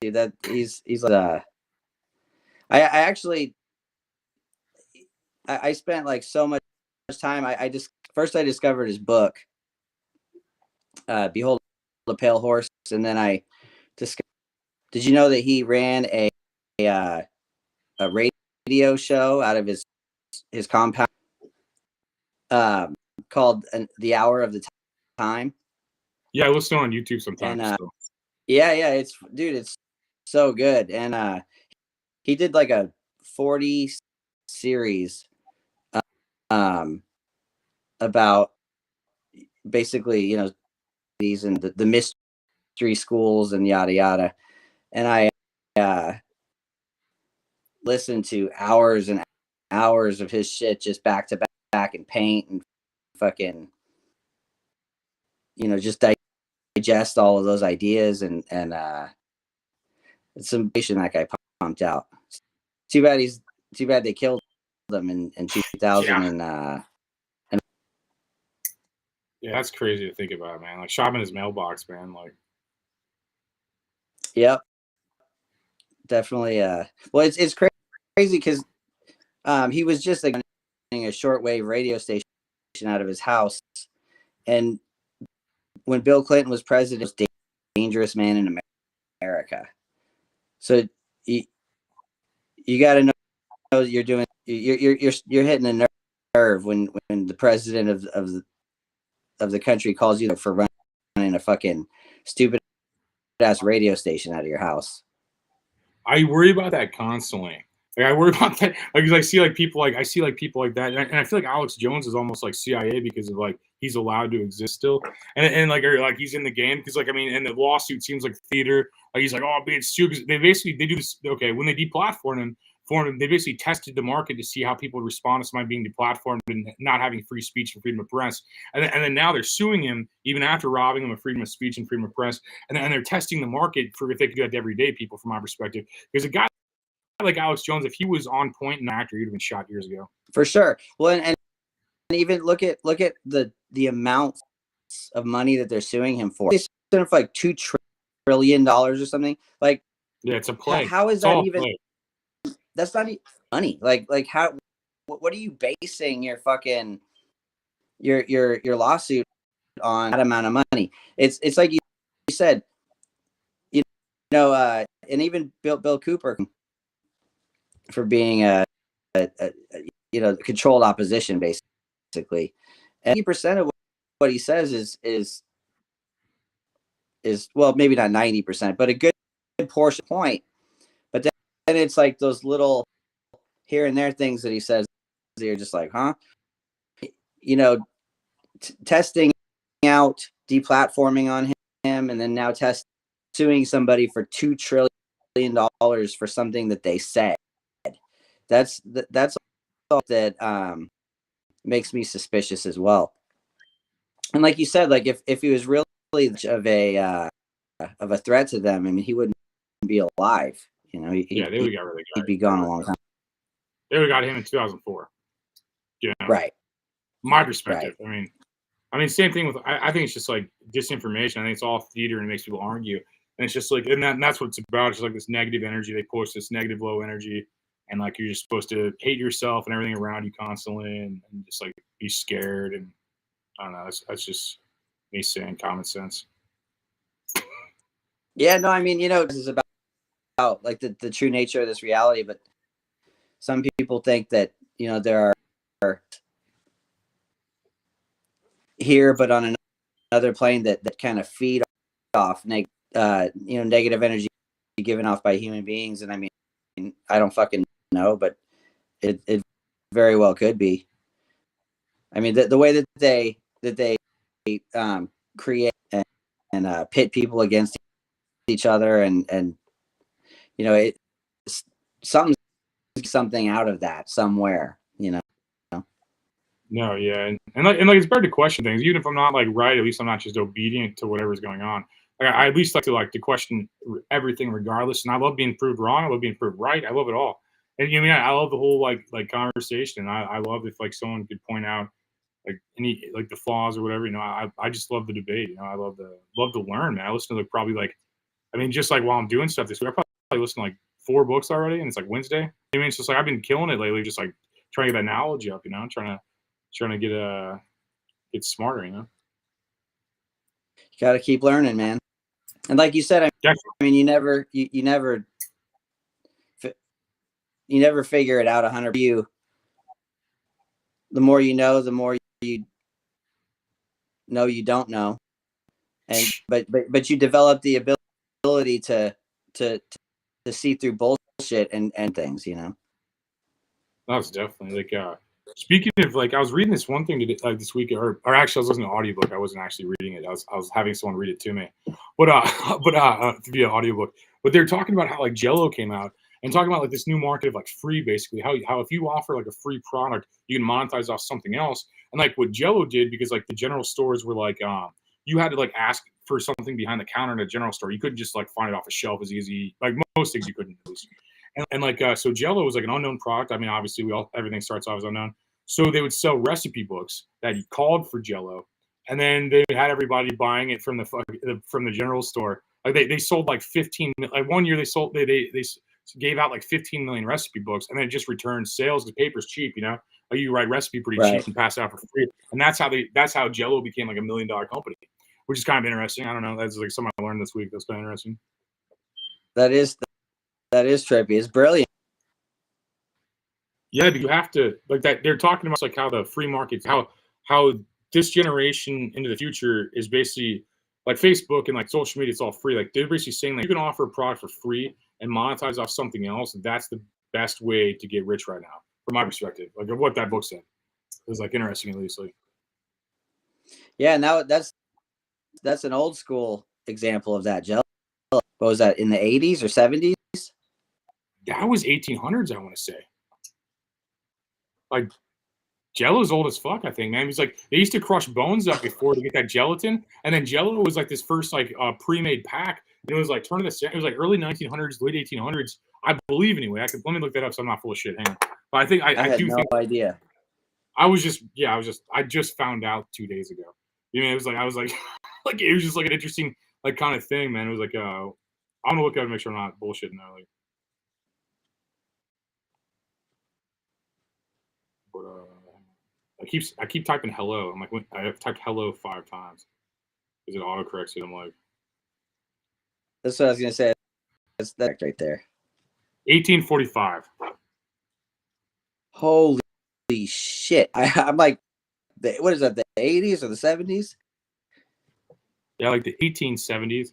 dude. That he's like I actually spent like so much time. I discovered his book, Behold the Pale Horse, and then I discovered. Did you know that he ran a radio show out of his compound called The Hour of the Time? Yeah, I listen on YouTube sometimes. And, yeah, it's so good. And he did like a 40 series about basically, you know, these and the mystery schools and yada yada. And I listened to hours and hours of his shit just back to back and paint and fucking, you know, just digest all of those ideas and it's some information that guy pumped out. Too bad they killed them in 2000. Yeah. Yeah, that's crazy to think about, man. Like, shot him in his mailbox, man. Like, yep, definitely. Well, it's crazy because he was just like running a shortwave radio station out of his house, and when Bill Clinton was president, it was dangerous man in America. So you got to know you're doing. You're hitting a nerve when the president of the country calls you for running a fucking stupid ass radio station out of your house. I worry about that constantly. Like, I worry about that because I see people like that, and I feel like Alex Jones is almost like CIA because of like he's allowed to exist still, and like he's in the game because like I mean, and the lawsuit seems like theater. Like he's like, oh, being sued because they do this. Okay, when they deplatformed him, they basically tested the market to see how people would respond to somebody being deplatformed and not having free speech and freedom of press. And then now they're suing him even after robbing him of freedom of speech and freedom of press. And they're testing the market for if they could do that to everyday people, from my perspective. Because a guy like Alex Jones, if he was on point and an actor, he'd have been shot years ago. For sure. Well, and even look at the amounts of money that they're suing him for. They sued him for like $2 trillion or something. Like, yeah, it's a play. How is it's that even? Play. That's not even money. Like how? What are you basing your fucking your lawsuit on? That amount of money. It's like you said. You know, and even Bill Cooper for being a controlled opposition, basically. And 80% of what he says is well, maybe not 90%, but a good portion point. But then it's like those little here and there things that he says that you're just like, huh? You know, testing out deplatforming on him, and then now suing somebody for $2 trillion for something that they said. That's all that makes me suspicious as well. And like you said, like if he was really of a threat to them, I mean, he wouldn't be alive. You know, they would got really. He'd be gone a long time. They would have got him in 2004. You know, right. My perspective. Right. I mean, same thing with. I think it's just like disinformation. I think it's all theater and it makes people argue. And it's just like, and that's what it's about. It's just like this negative energy. They push this negative low energy, and like you're just supposed to hate yourself and everything around you constantly, and just like be scared. And I don't know. That's just me saying common sense. Yeah, no, I mean, you know, this is about like the true nature of this reality, but some people think that, you know, there are here, but on another plane that kind of feed off negative energy given off by human beings. And I mean, I don't fucking know, but it very well could be. I mean, the way that they create and pit people against each other, and you know, it's something out of that somewhere, you know. No, yeah, and like it's better to question things, even if I'm not like right. At least I'm not just obedient to whatever's going on. Like, I at least like to question everything regardless. And I love being proved wrong. I love being proved right. I love it all. And you know, I love the whole like conversation. I love if like someone could point out like any like the flaws or whatever. You know, I just love the debate. You know, I love to learn, man. I listen to probably like, I mean, just like while I'm doing stuff this week, I probably listen to like 4 books already, and it's like Wednesday. I mean, it's just like I've been killing it lately, just like trying to get that knowledge up. You know, trying to get smarter. You know, you got to keep learning, man. And like you said, I mean, you never figure it out 100%. The more you know, the more you know you don't know, and but you develop the ability to see through bullshit and things, you know. That's definitely like speaking of like, I was reading this one thing this week, or actually I was listening to an audiobook. I wasn't actually reading it. I was having someone read it to me, but via audiobook. But they're talking about how like Jello came out and talking about like this new market of like free, basically how if you offer like a free product, you can monetize off something else. And like what Jello did, because like the general stores were like you had to like ask for something behind the counter in a general store. You couldn't just like find it off a shelf as easy. Like most things you couldn't use. And like so Jello was like an unknown product. I mean, obviously everything starts off as unknown. So they would sell recipe books that you called for Jello, and then they had everybody buying it from the general store. Like they sold like 15. Like one year they gave out like 15 million recipe books, and then it just returned sales. The paper's cheap, you know. Like you write recipe pretty cheap and pass it out for free, and that's how Jello became like $1 million company, which is kind of interesting. I don't know. That's like something I learned this week. That's kind of interesting. That is trippy. It's brilliant. Yeah, but you have to like that. They're talking about like how the free market, how this generation into the future is basically like Facebook and like social media. It's all free. Like they're basically saying that you can offer a product for free and monetize off something else. That's the best way to get rich right now, from my perspective. Like what that book said, it was like interesting at least. Like, yeah, now that's an old school example of that. Jello. What was that, in the 80s or 70s? That was 1800s, I want to say. Like Jello's old as fuck, I think, man. He's like they used to crush bones up before to get that gelatin, and then Jello was like this first like pre-made pack. And it was like it was like early 1900s, late 1800s, I believe. Anyway, let me look that up so I'm not full of shit. Hang on, but I think I do no think idea. I just found out 2 days ago. You know, it was like I was like, like it was just like an interesting like kind of thing, man. It was like, I'm gonna look at it and make sure I'm not bullshitting now. Like, but I keep typing hello. I'm like, I have typed hello 5 times because it autocorrects it. I'm like, That's what I was gonna say. That's that right there. 1845. Holy shit! I'm like, what is that? The 80s or the 70s? Yeah, like the 1870s.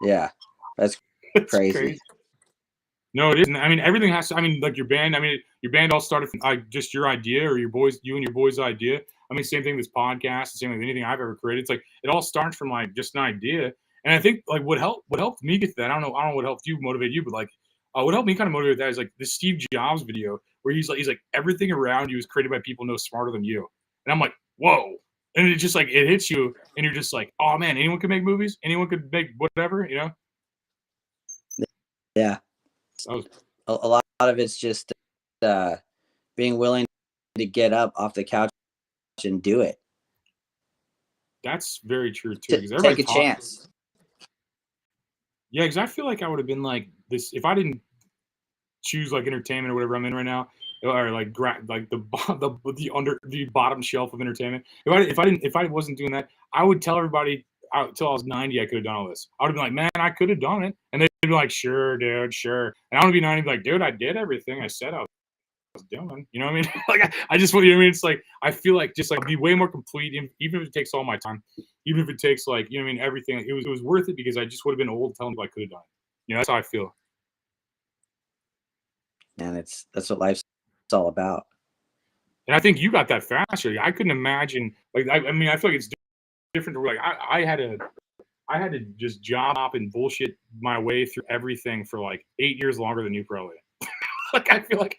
Yeah, that's crazy. No, it isn't. I mean, everything has to. I mean, like your band. I mean, your band all started from just your idea or you and your boys' idea. I mean, same thing with this podcast. Same with anything I've ever created. It's like it all starts from like just an idea. And I think like what helped me get to that. I don't know what helped you motivate you, but like what helped me kind of motivate that is like the Steve Jobs video where he's like everything around you is created by people no smarter than you. And I'm like, whoa. And it just like it hits you, and you're just like, oh man, anyone could make movies. Anyone could make whatever, you know. Yeah. A lot of it's just being willing to get up off the couch and do it. That's very true too. Take a chance. Yeah, because I feel like I would have been like this if I didn't choose like entertainment or whatever I'm in right now, or like the bottom shelf of entertainment. If I wasn't doing that, I would tell everybody until I was 90 I could have done all this. I would have been like, man, I could have done it, and they'd be like, sure, dude, sure. And I would be 90, be like, dude, I did everything I said I was doing. You know what I mean? Like I just want you know what I mean. It's like I feel like just like be way more complete, even if it takes all my time, even if it takes like you know what I mean everything. It was worth it because I just would have been old telling people I could have done it. You know, that's how I feel. And that's what life's all about. And I think you got that faster. I couldn't imagine. Like I mean, I feel like it's different. Like I had to just job hop and bullshit my way through everything for like 8 years longer than you probably. Like I feel like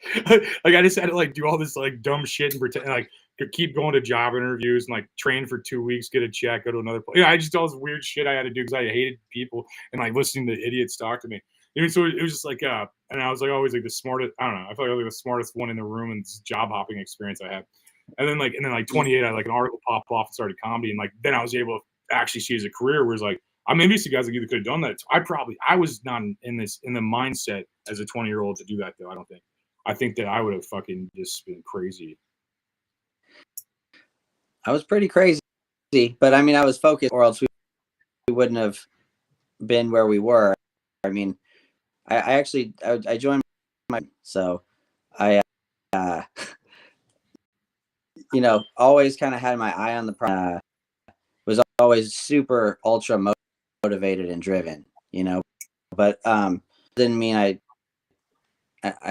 I just had to like do all this like dumb shit and pretend like keep going to job interviews and like train for 2 weeks, get a check, go to another place. I just did all this weird shit I had to do because I hated people and like listening to idiots talk to me. So it was just like, and I was like always like the smartest. I don't know. I felt like the smartest one in the room in this job hopping experience I had. And then like 28, I had like an article pop off and started comedy, and like then I was able to actually see as a career. Whereas like I mean, these guys like either could have done that. I was not in the mindset as a 20-year-old to do that though. I don't think. I think that I would have fucking just been crazy. I was pretty crazy, but I mean, I was focused, or else we wouldn't have been where we were. I mean. I actually joined so I you know always kind of had my eye on the prize. Was always super ultra motivated and driven, you know, but didn't mean I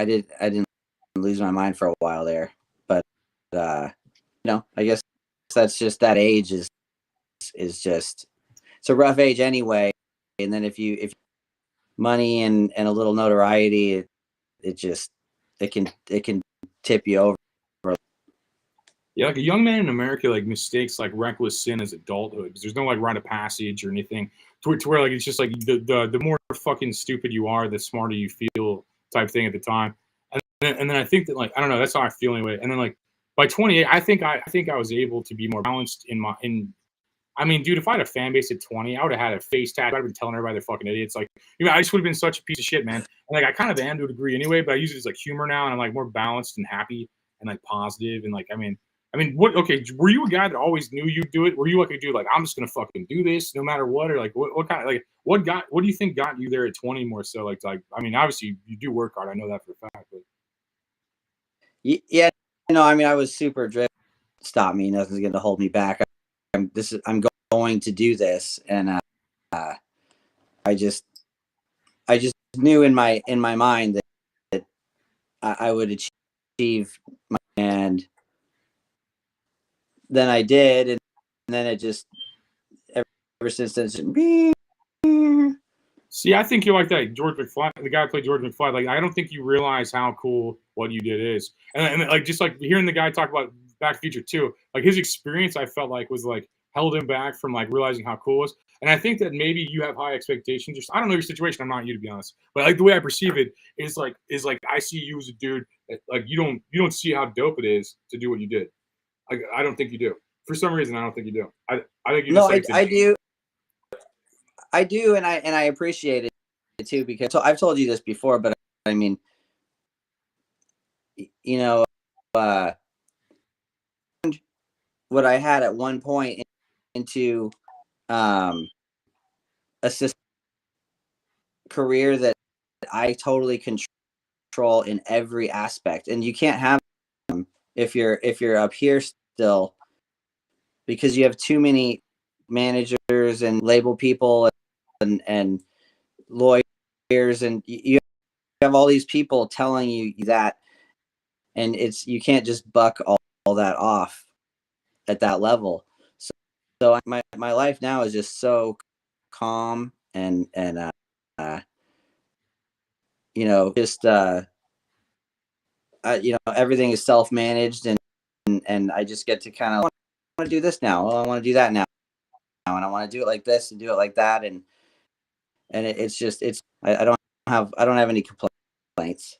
didn't lose my mind for a while there, but you know, I guess that's just that age is just it's a rough age anyway, and then if money and a little notoriety, it can tip you over. Yeah, like a young man in America like mistakes like reckless sin as adulthood because there's no like rite of passage or anything to where like it's just like the more fucking stupid you are, the smarter you feel type thing at the time. And then I think that like I don't know, that's how I feel anyway. And then like by 28, I think I was able to be more balanced I mean, dude, if I had a fan base at 20, I would have had a face tattoo. I'd have been telling everybody they're fucking idiots. Like, you know, I just would have been such a piece of shit, man. And like, I kind of am to a degree anyway, but I use it as like humor now, and I'm like more balanced and happy and like positive. And like, I mean, what? Okay, were you a guy that always knew you'd do it? Were you like a dude like I'm just gonna fucking do this no matter what, or like what kind of like what do you think got you there at 20 more so? Like I mean, obviously you do work hard. I know that for a fact. But yeah, no, I mean, I was super driven. Stop me, nothing's gonna hold me back. I'm going to do this, and I just knew in my mind that I would achieve and then I did, and then it just ever since then. See, I think you're like that George McFly, the guy who played George McFly. Like, I don't think you realize how cool what you did is, and like just like hearing the guy talk about Back to the Future 2, like his experience, I felt like was like held him back from like realizing how cool it was. And I think that maybe you have high expectations. Just I don't know your situation. I'm not you, to be honest. But like the way I perceive it is like I see you as a dude that, like you don't see how dope it is to do what you did. I don't think you do. For some reason, I don't think you do. I think you No, just like I do. I do, and I appreciate it too, because so I've told you this before, but I mean, you know, what I had at one point into a system career that I totally control in every aspect, and you can't have them if you're up here still, because you have too many managers and label people and lawyers, and you have all these people telling you that, and you can't just buck all that off at that level. So my life now is just so calm and you know, just you know, everything is self-managed, and I just get to kind of, I want to do this now, I want to do that now, and I want to do it like this and do it like that, and it's just I don't have any complaints.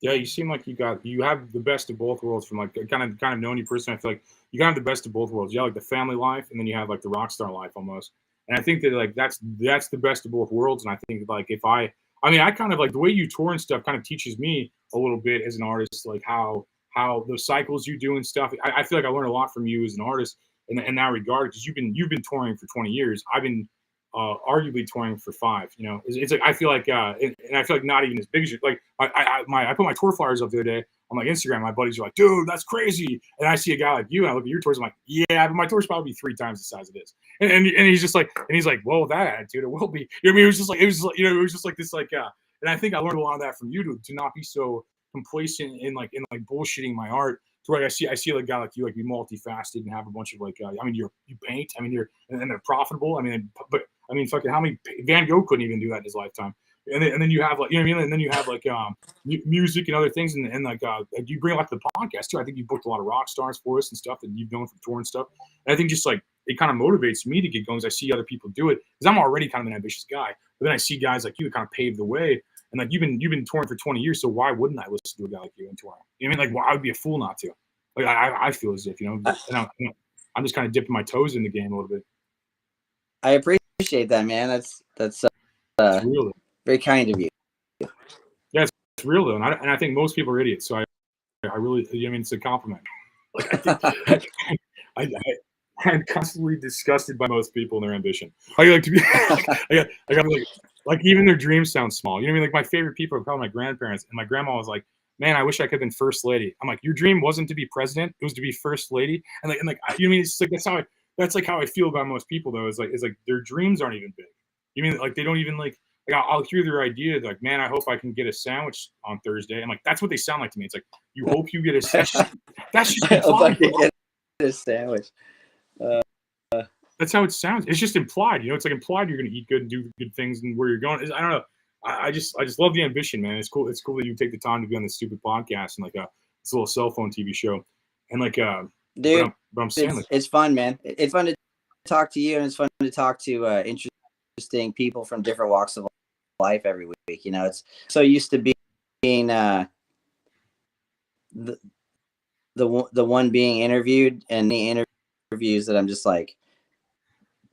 Yeah, you seem like you have the best of both worlds. From like kind of knowing you personally, I feel like you have the best of both worlds. You have like the family life, and then you have like the rock star life almost. And I think that like that's the best of both worlds. And I think like if I kind of like the way you tour and stuff kind of teaches me a little bit as an artist, like how the cycles you do and stuff. I feel like I learned a lot from you as an artist in that regard, because you've been touring for 20 years. I've been arguably touring for 5. You know, it's like I feel like and I feel like not even as big as you. Like I put my tour flyers up the other day on my Instagram. My buddies are like, dude, that's crazy. And I see a guy like you, and I look at your tours. I'm like, yeah, but my tour's probably 3 times the size it is. And he's just like, well, with that attitude, it will be. You know what I mean? It was just like, you know, it was just like this, like, and I think I learned a lot of that from you to not be so complacent in bullshitting my art. To where I see like a guy like you, like be multifaceted and have a bunch of like, I mean, you paint. I mean, and they're profitable. I mean, but I mean, fucking how many Van Gogh couldn't even do that in his lifetime. And then you have like, you know what I mean? And then you have like music and other things, and like you bring up the podcast too. I think you booked a lot of rock stars for us and stuff that you've known from tour and stuff. And I think just like it kind of motivates me to get going as I see other people do it, because I'm already kind of an ambitious guy. But then I see guys like you kind of pave the way, and like you've been touring for 20 years, so why wouldn't I listen to a guy like you and touring? You know what I mean? Like, well, I would be a fool not to. Like I feel as if, you know, and I'm just kind of dipping my toes in the game a little bit. I appreciate that, man. That's real. Very kind of you. Yeah, it's real though, and I think most people are idiots. So I really, I mean, it's a compliment. Like, I'm constantly disgusted by most people and their ambition. I like to be, I got like even their dreams sound small. You know what I mean? Like my favorite people are probably my grandparents, and my grandma was like, man, I wish I could have been first lady. I'm like, your dream wasn't to be president; it was to be first lady. And like, you know what I mean? It's like that's like how I feel about most people though. Is like their dreams aren't even big. You mean like they don't even like I'll hear their idea like, man, I hope I can get a sandwich on Thursday. I'm like, that's what they sound like to me. It's like, you hope you get a sandwich. That's just implied. Get a sandwich. That's how it sounds. It's just implied. You know, it's like implied you're going to eat good and do good things and where you're going. I don't know. I just love the ambition, man. It's cool. It's cool that you take the time to be on this stupid podcast and like this little cell phone TV show. And like, dude, but I'm saying it's fun, man. It's fun to talk to you, and it's fun to talk to interesting people from different walks of life every week. You know, it's so used to being the one being interviewed, and the interviews that I'm just like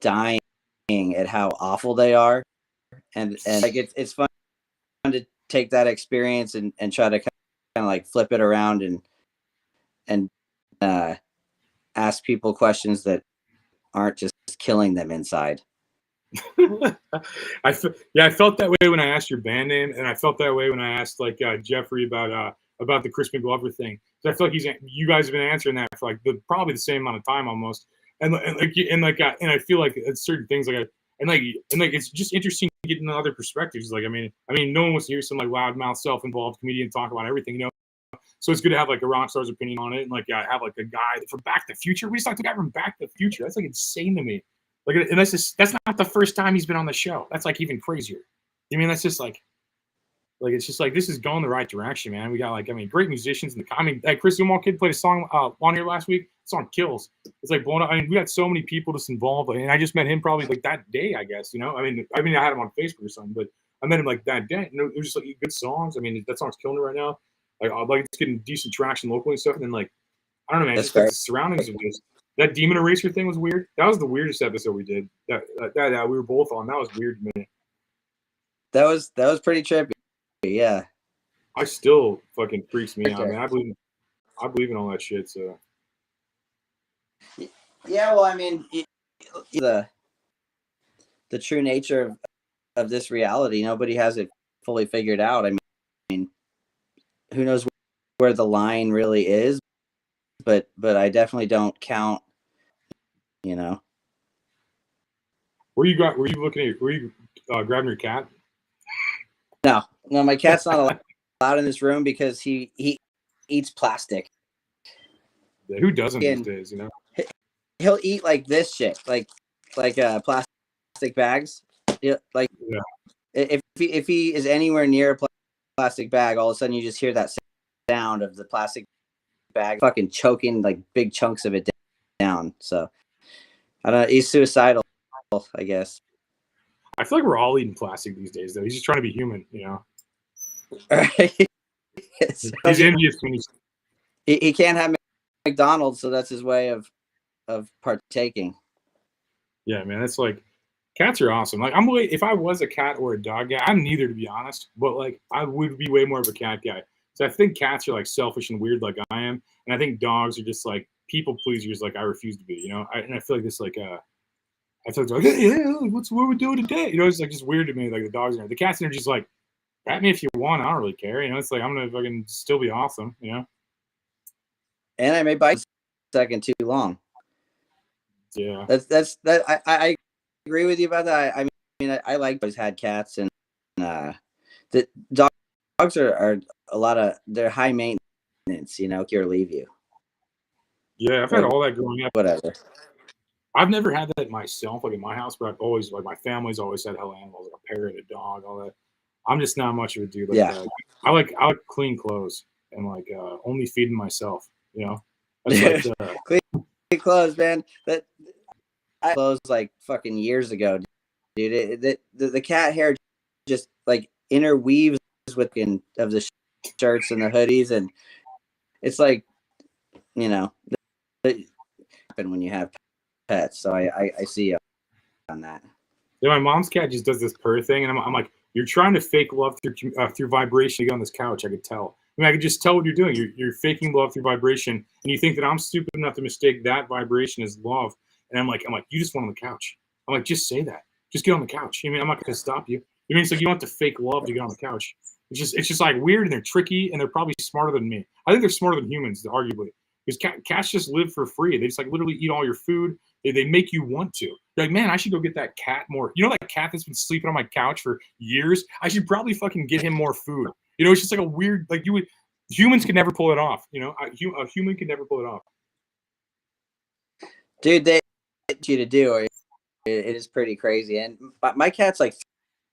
dying at how awful they are, and like it's fun to take that experience and try to kind of like flip it around and ask people questions that aren't just killing them inside. I felt that way when I asked your band name, and I felt that way when I asked like Jeffrey about the Chris McGlover thing. So I feel like you guys have been answering that for like probably the same amount of time almost, and I feel like it's certain things like it's just interesting getting other perspectives. Like I mean, no one wants to hear some like loudmouth, self-involved comedian talk about everything, you know. So it's good to have like a rock star's opinion on it, and like have like a guy from Back to the Future. We just talked to a guy from Back to the Future. That's like insane to me. Like, and that's not the first time he's been on the show. That's like even crazier. I mean, that's just like it's just like this is going the right direction, man. We got like great musicians in the. That Chris Umar kid played a song on here last week. The song kills. It's like blowing up. I mean, we got so many people just involved, and I just met him probably like that day, I guess. You know, I mean, I had him on Facebook or something, but I met him like that day. You know, it was just like good songs. I mean, that song's killing it right now. Like it's getting decent traction locally and stuff. And then like I don't know, man. That's Just like fair. the surroundings of this. That demon eraser thing was weird. That was the weirdest episode we did. That we were both on. That was weird to me. That was pretty trippy. Yeah. I still fucking freaks me out, Okay. man. I believe in all that shit. So Yeah, well, I mean, the true nature of this reality, nobody has it fully figured out. I mean, who knows where the line really is? But I definitely don't count. You know. Were you looking at? Were you grabbing your cat? No, my cat's not allowed in this room because he eats plastic. Yeah, who doesn't these days? You know. He'll eat like this shit, like plastic bags. Yeah, like if he is anywhere near a plastic bag, all of a sudden you just hear that sound of the plastic bag fucking choking like big chunks of it down. So I don't know. He's suicidal, I guess. I feel like we're all eating plastic these days, though. He's just trying to be human, you know. Right. He's envious when he can't have McDonald's, so that's his way of partaking. Yeah, man, it's like cats are awesome. Like if I was a cat or a dog guy, I'm neither, to be honest. But like I would be way more of a cat guy. So I think cats are like selfish and weird, like I am, and I think dogs are just like people pleasers, like I refuse to be. You know, and I feel like this like I feel like what we doing today? You know, it's like just weird to me. Like the dogs are, the cats are just like, pat me if you want. I don't really care. You know, it's like I'm gonna fucking still be awesome. You know. And I may bite a second too long. Yeah. I agree with you about that. I mean, I like always had cats, and the dogs are a lot of, they're high maintenance. You know, care leave you. Yeah, I've had all that growing up. Whatever. I've never had that myself, like in my house, but I've always, like, my family's always had hell animals, like a parrot, a dog, all that. I'm just not much of a dude like that. I like clean clothes and like only feeding myself, you know. That's like, clean clothes, man. That I clothes like fucking years ago, dude. The cat hair just like interweaves with of the shirts and the hoodies, and it's like, you know, happen when you have pets. So I see you on that. Yeah, my mom's cat just does this purr thing, and I'm like, you're trying to fake love through vibration to get on this couch. I could tell. I mean, I could just tell what you're doing. You're faking love through vibration, and you think that I'm stupid enough to mistake that vibration as love. And I'm like, you just want on the couch. I'm like, just say that. Just get on the couch. I mean, I'm not going to stop you. It means like you don't have to fake love to get on the couch. It's just like weird, and they're tricky, and they're probably smarter than me. I think they're smarter than humans, arguably, because cats just live for free. They just like literally eat all your food. They make you want to. You're like, man, I should go get that cat more. You know that cat that's been sleeping on my couch for years? I should probably fucking get him more food. You know, it's just like a weird, like humans can never pull it off. You know, a human can never pull it off. Dude, they get you to do, or it is pretty crazy. And my cats like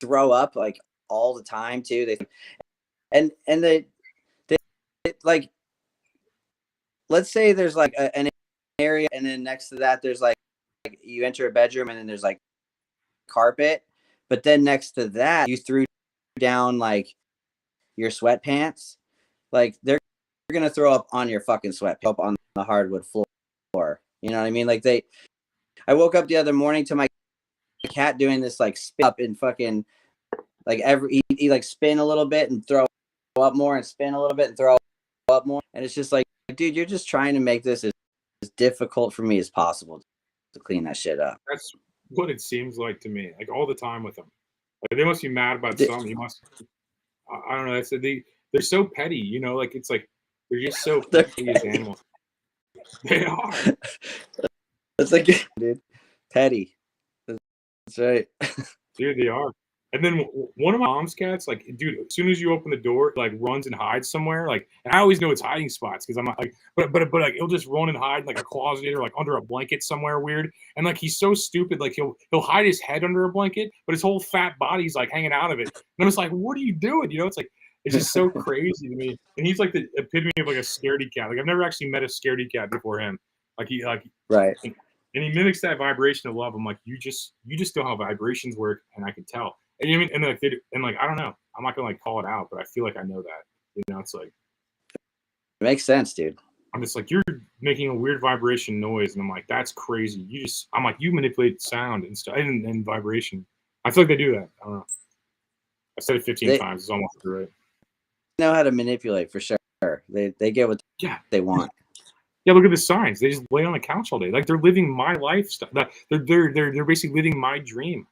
throw up like all the time too. They like, let's say there's like an area, and then next to that there's like you enter a bedroom, and then there's like carpet, but then next to that you threw down like your sweatpants. Like they're gonna throw up on your fucking sweatpants, up on the hardwood floor. You know what I mean? Like I woke up the other morning to my cat doing this like spin up and fucking like he like spin a little bit and throw up more, and spin a little bit and throw up more, and it's just like, dude, you're just trying to make this as difficult for me as possible to clean that shit up. That's what it seems like to me, like all the time with them. Like they must be mad about something. You must, I don't know. They're so petty, you know. Like it's like they're just so petty as animals. They are. That's like, dude, petty. That's right. Dude, they are. And then one of my mom's cats, like, dude, as soon as you open the door, like, runs and hides somewhere. Like, and I always know it's hiding spots because I'm not like, but like, he'll just run and hide in, like a closet or like under a blanket somewhere weird. And like, he's so stupid. Like, he'll hide his head under a blanket, but his whole fat body's like hanging out of it. And I'm just like, what are you doing? You know, it's like, it's just so crazy to me. And he's like the epitome of like a scaredy cat. Like, I've never actually met a scaredy cat before him. Like right. And he mimics that vibration of love. I'm like, you just know how vibrations work, and I can tell. And you know, and like I don't know. I'm not gonna like call it out, but I feel like I know that. You know, it's like it makes sense, dude. I'm just like making a weird vibration noise, and I'm like, that's crazy. I'm like, you manipulate sound and stuff and vibration. I feel like they do that. I don't know. I said it 15 times. It's almost right. Know how to manipulate for sure. They get what they want. Yeah, look at the signs. They just lay on the couch all day. Like they're living my lifestyle. They're basically living my dream.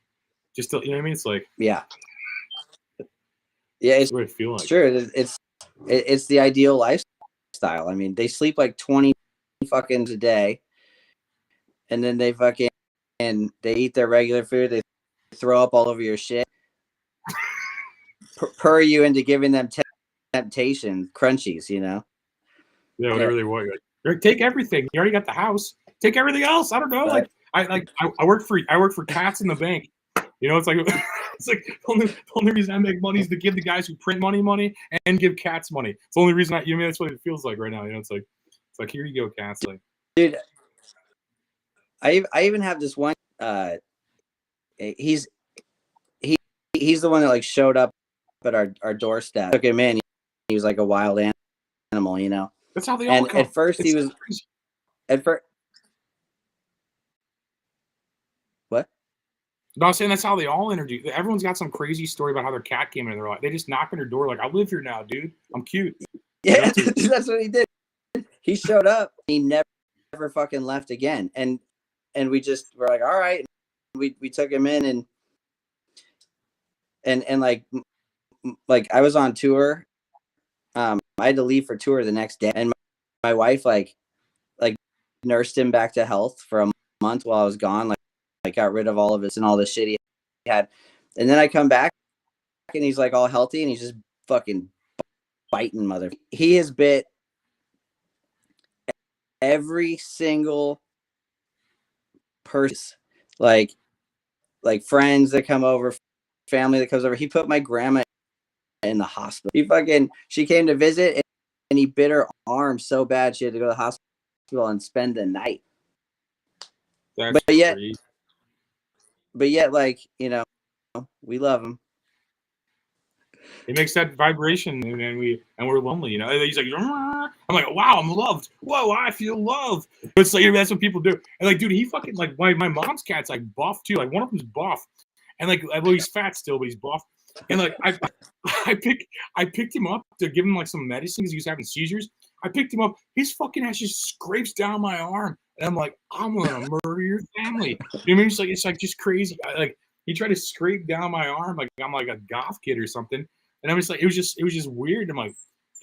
Just to, you know what I mean? It's like yeah, it's what I feel like. Sure, it's the ideal lifestyle. I mean, they sleep like 20 fucking a day, and then they eat their regular food. They throw up all over your shit, purr you into giving them temptation crunchies. You know? Yeah, whatever they want. Like, take everything. You already got the house. Take everything else. I don't know. Right. I work for cats in the bank. You know, it's like the only reason I make money is to give the guys who print money and give cats money. It's the only reason I mean that's what it feels like right now. You know, it's like here you go, cats. Like, dude, I even have this one. He's the one that like showed up at our doorstep. Took him in. He was like a wild animal, you know. That's how they all come. At first he was. At first. What? No, I'm saying that's how they all introduce. Everyone's got some crazy story about how their cat came in. They're like, they just knock on their door, like, I live here now, dude. I'm cute. Yeah, that's what he did. He showed up. He never fucking left again. And we just were like, all right. We took him in and like I was on tour. I had to leave for tour the next day, and my wife like nursed him back to health for a month while I was gone. Like got rid of all of it and all the shit he had, and then I come back and he's like all healthy and he's just fucking biting mother. He has bit every single person, like friends that come over, family that comes over. He put my grandma in the hospital. She came to visit and he bit her arm so bad she had to go to the hospital and spend the night. That's but yet, like, you know, we love him. It makes that vibration, and we're lonely, you know. He's like, I'm like, wow, I'm loved. Whoa, I feel loved. It's like that's what people do. And like, dude, he fucking like my mom's cat's like buff too. Like one of them's buff, and like, well, he's fat still, but he's buff. And like, I picked him up to give him like some medicine because he was having seizures. I picked him up. His fucking ass just scrapes down my arm, and I'm like, I'm gonna murder your family. You know what I mean? It's like just crazy. He tried to scrape down my arm like I'm like a goth kid or something. And I'm just like, it was just weird. I'm like,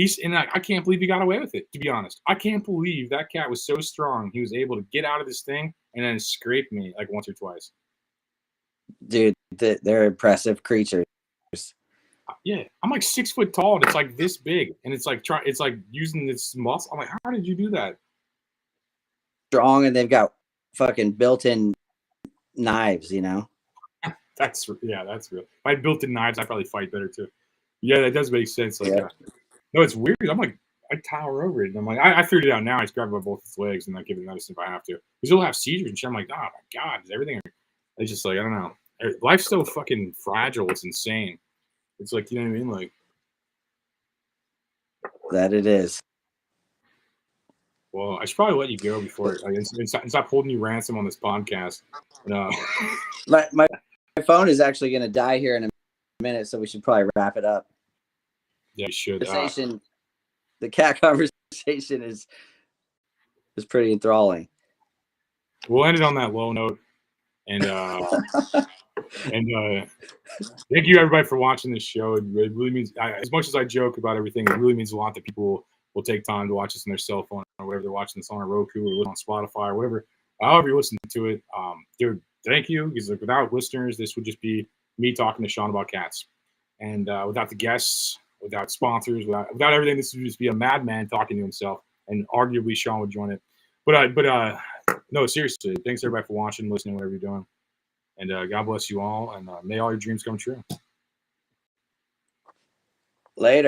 I can't believe he got away with it. To be honest, I can't believe that cat was so strong. He was able to get out of this thing and then scrape me like once or twice. Dude, they're impressive creatures. Yeah, I'm like 6 foot tall and it's like this big, and it's like using this muscle. I'm like, how did you do that? Strong, and they've got fucking built-in knives, you know. That's real. If I had built-in knives, I'd probably fight better too. Yeah, that does make sense. Like, yeah. No, it's weird. I'm like, I tower over it, and I'm like, I figured it out now. I just grab it by both his legs and I give it medicine if I have to, because he'll have seizures and shit. I'm like, oh my god, is everything? It's just like, I don't know. Life's so fucking fragile. It's insane. It's like, you know what I mean? Like that it is. Well, I should probably let you go before and stop holding you ransom on this podcast. No. My phone is actually going to die here in a minute, so we should probably wrap it up. Yeah, you should. The cat conversation is pretty enthralling. We'll end it on that low note, and thank you everybody for watching this show. It really means, as much as I joke about everything, it really means a lot that people will take time to watch this on their cell phone or whatever they're watching this on a Roku or on Spotify or whatever. However you're listening to it, dude, thank you, because like, without listeners, this would just be me talking to Sean about cats, and without the guests, without sponsors, without everything, this would just be a madman talking to himself, and arguably Sean would join it. But no, seriously, thanks everybody for watching, listening, whatever you're doing, and God bless you all, and may all your dreams come true. Later.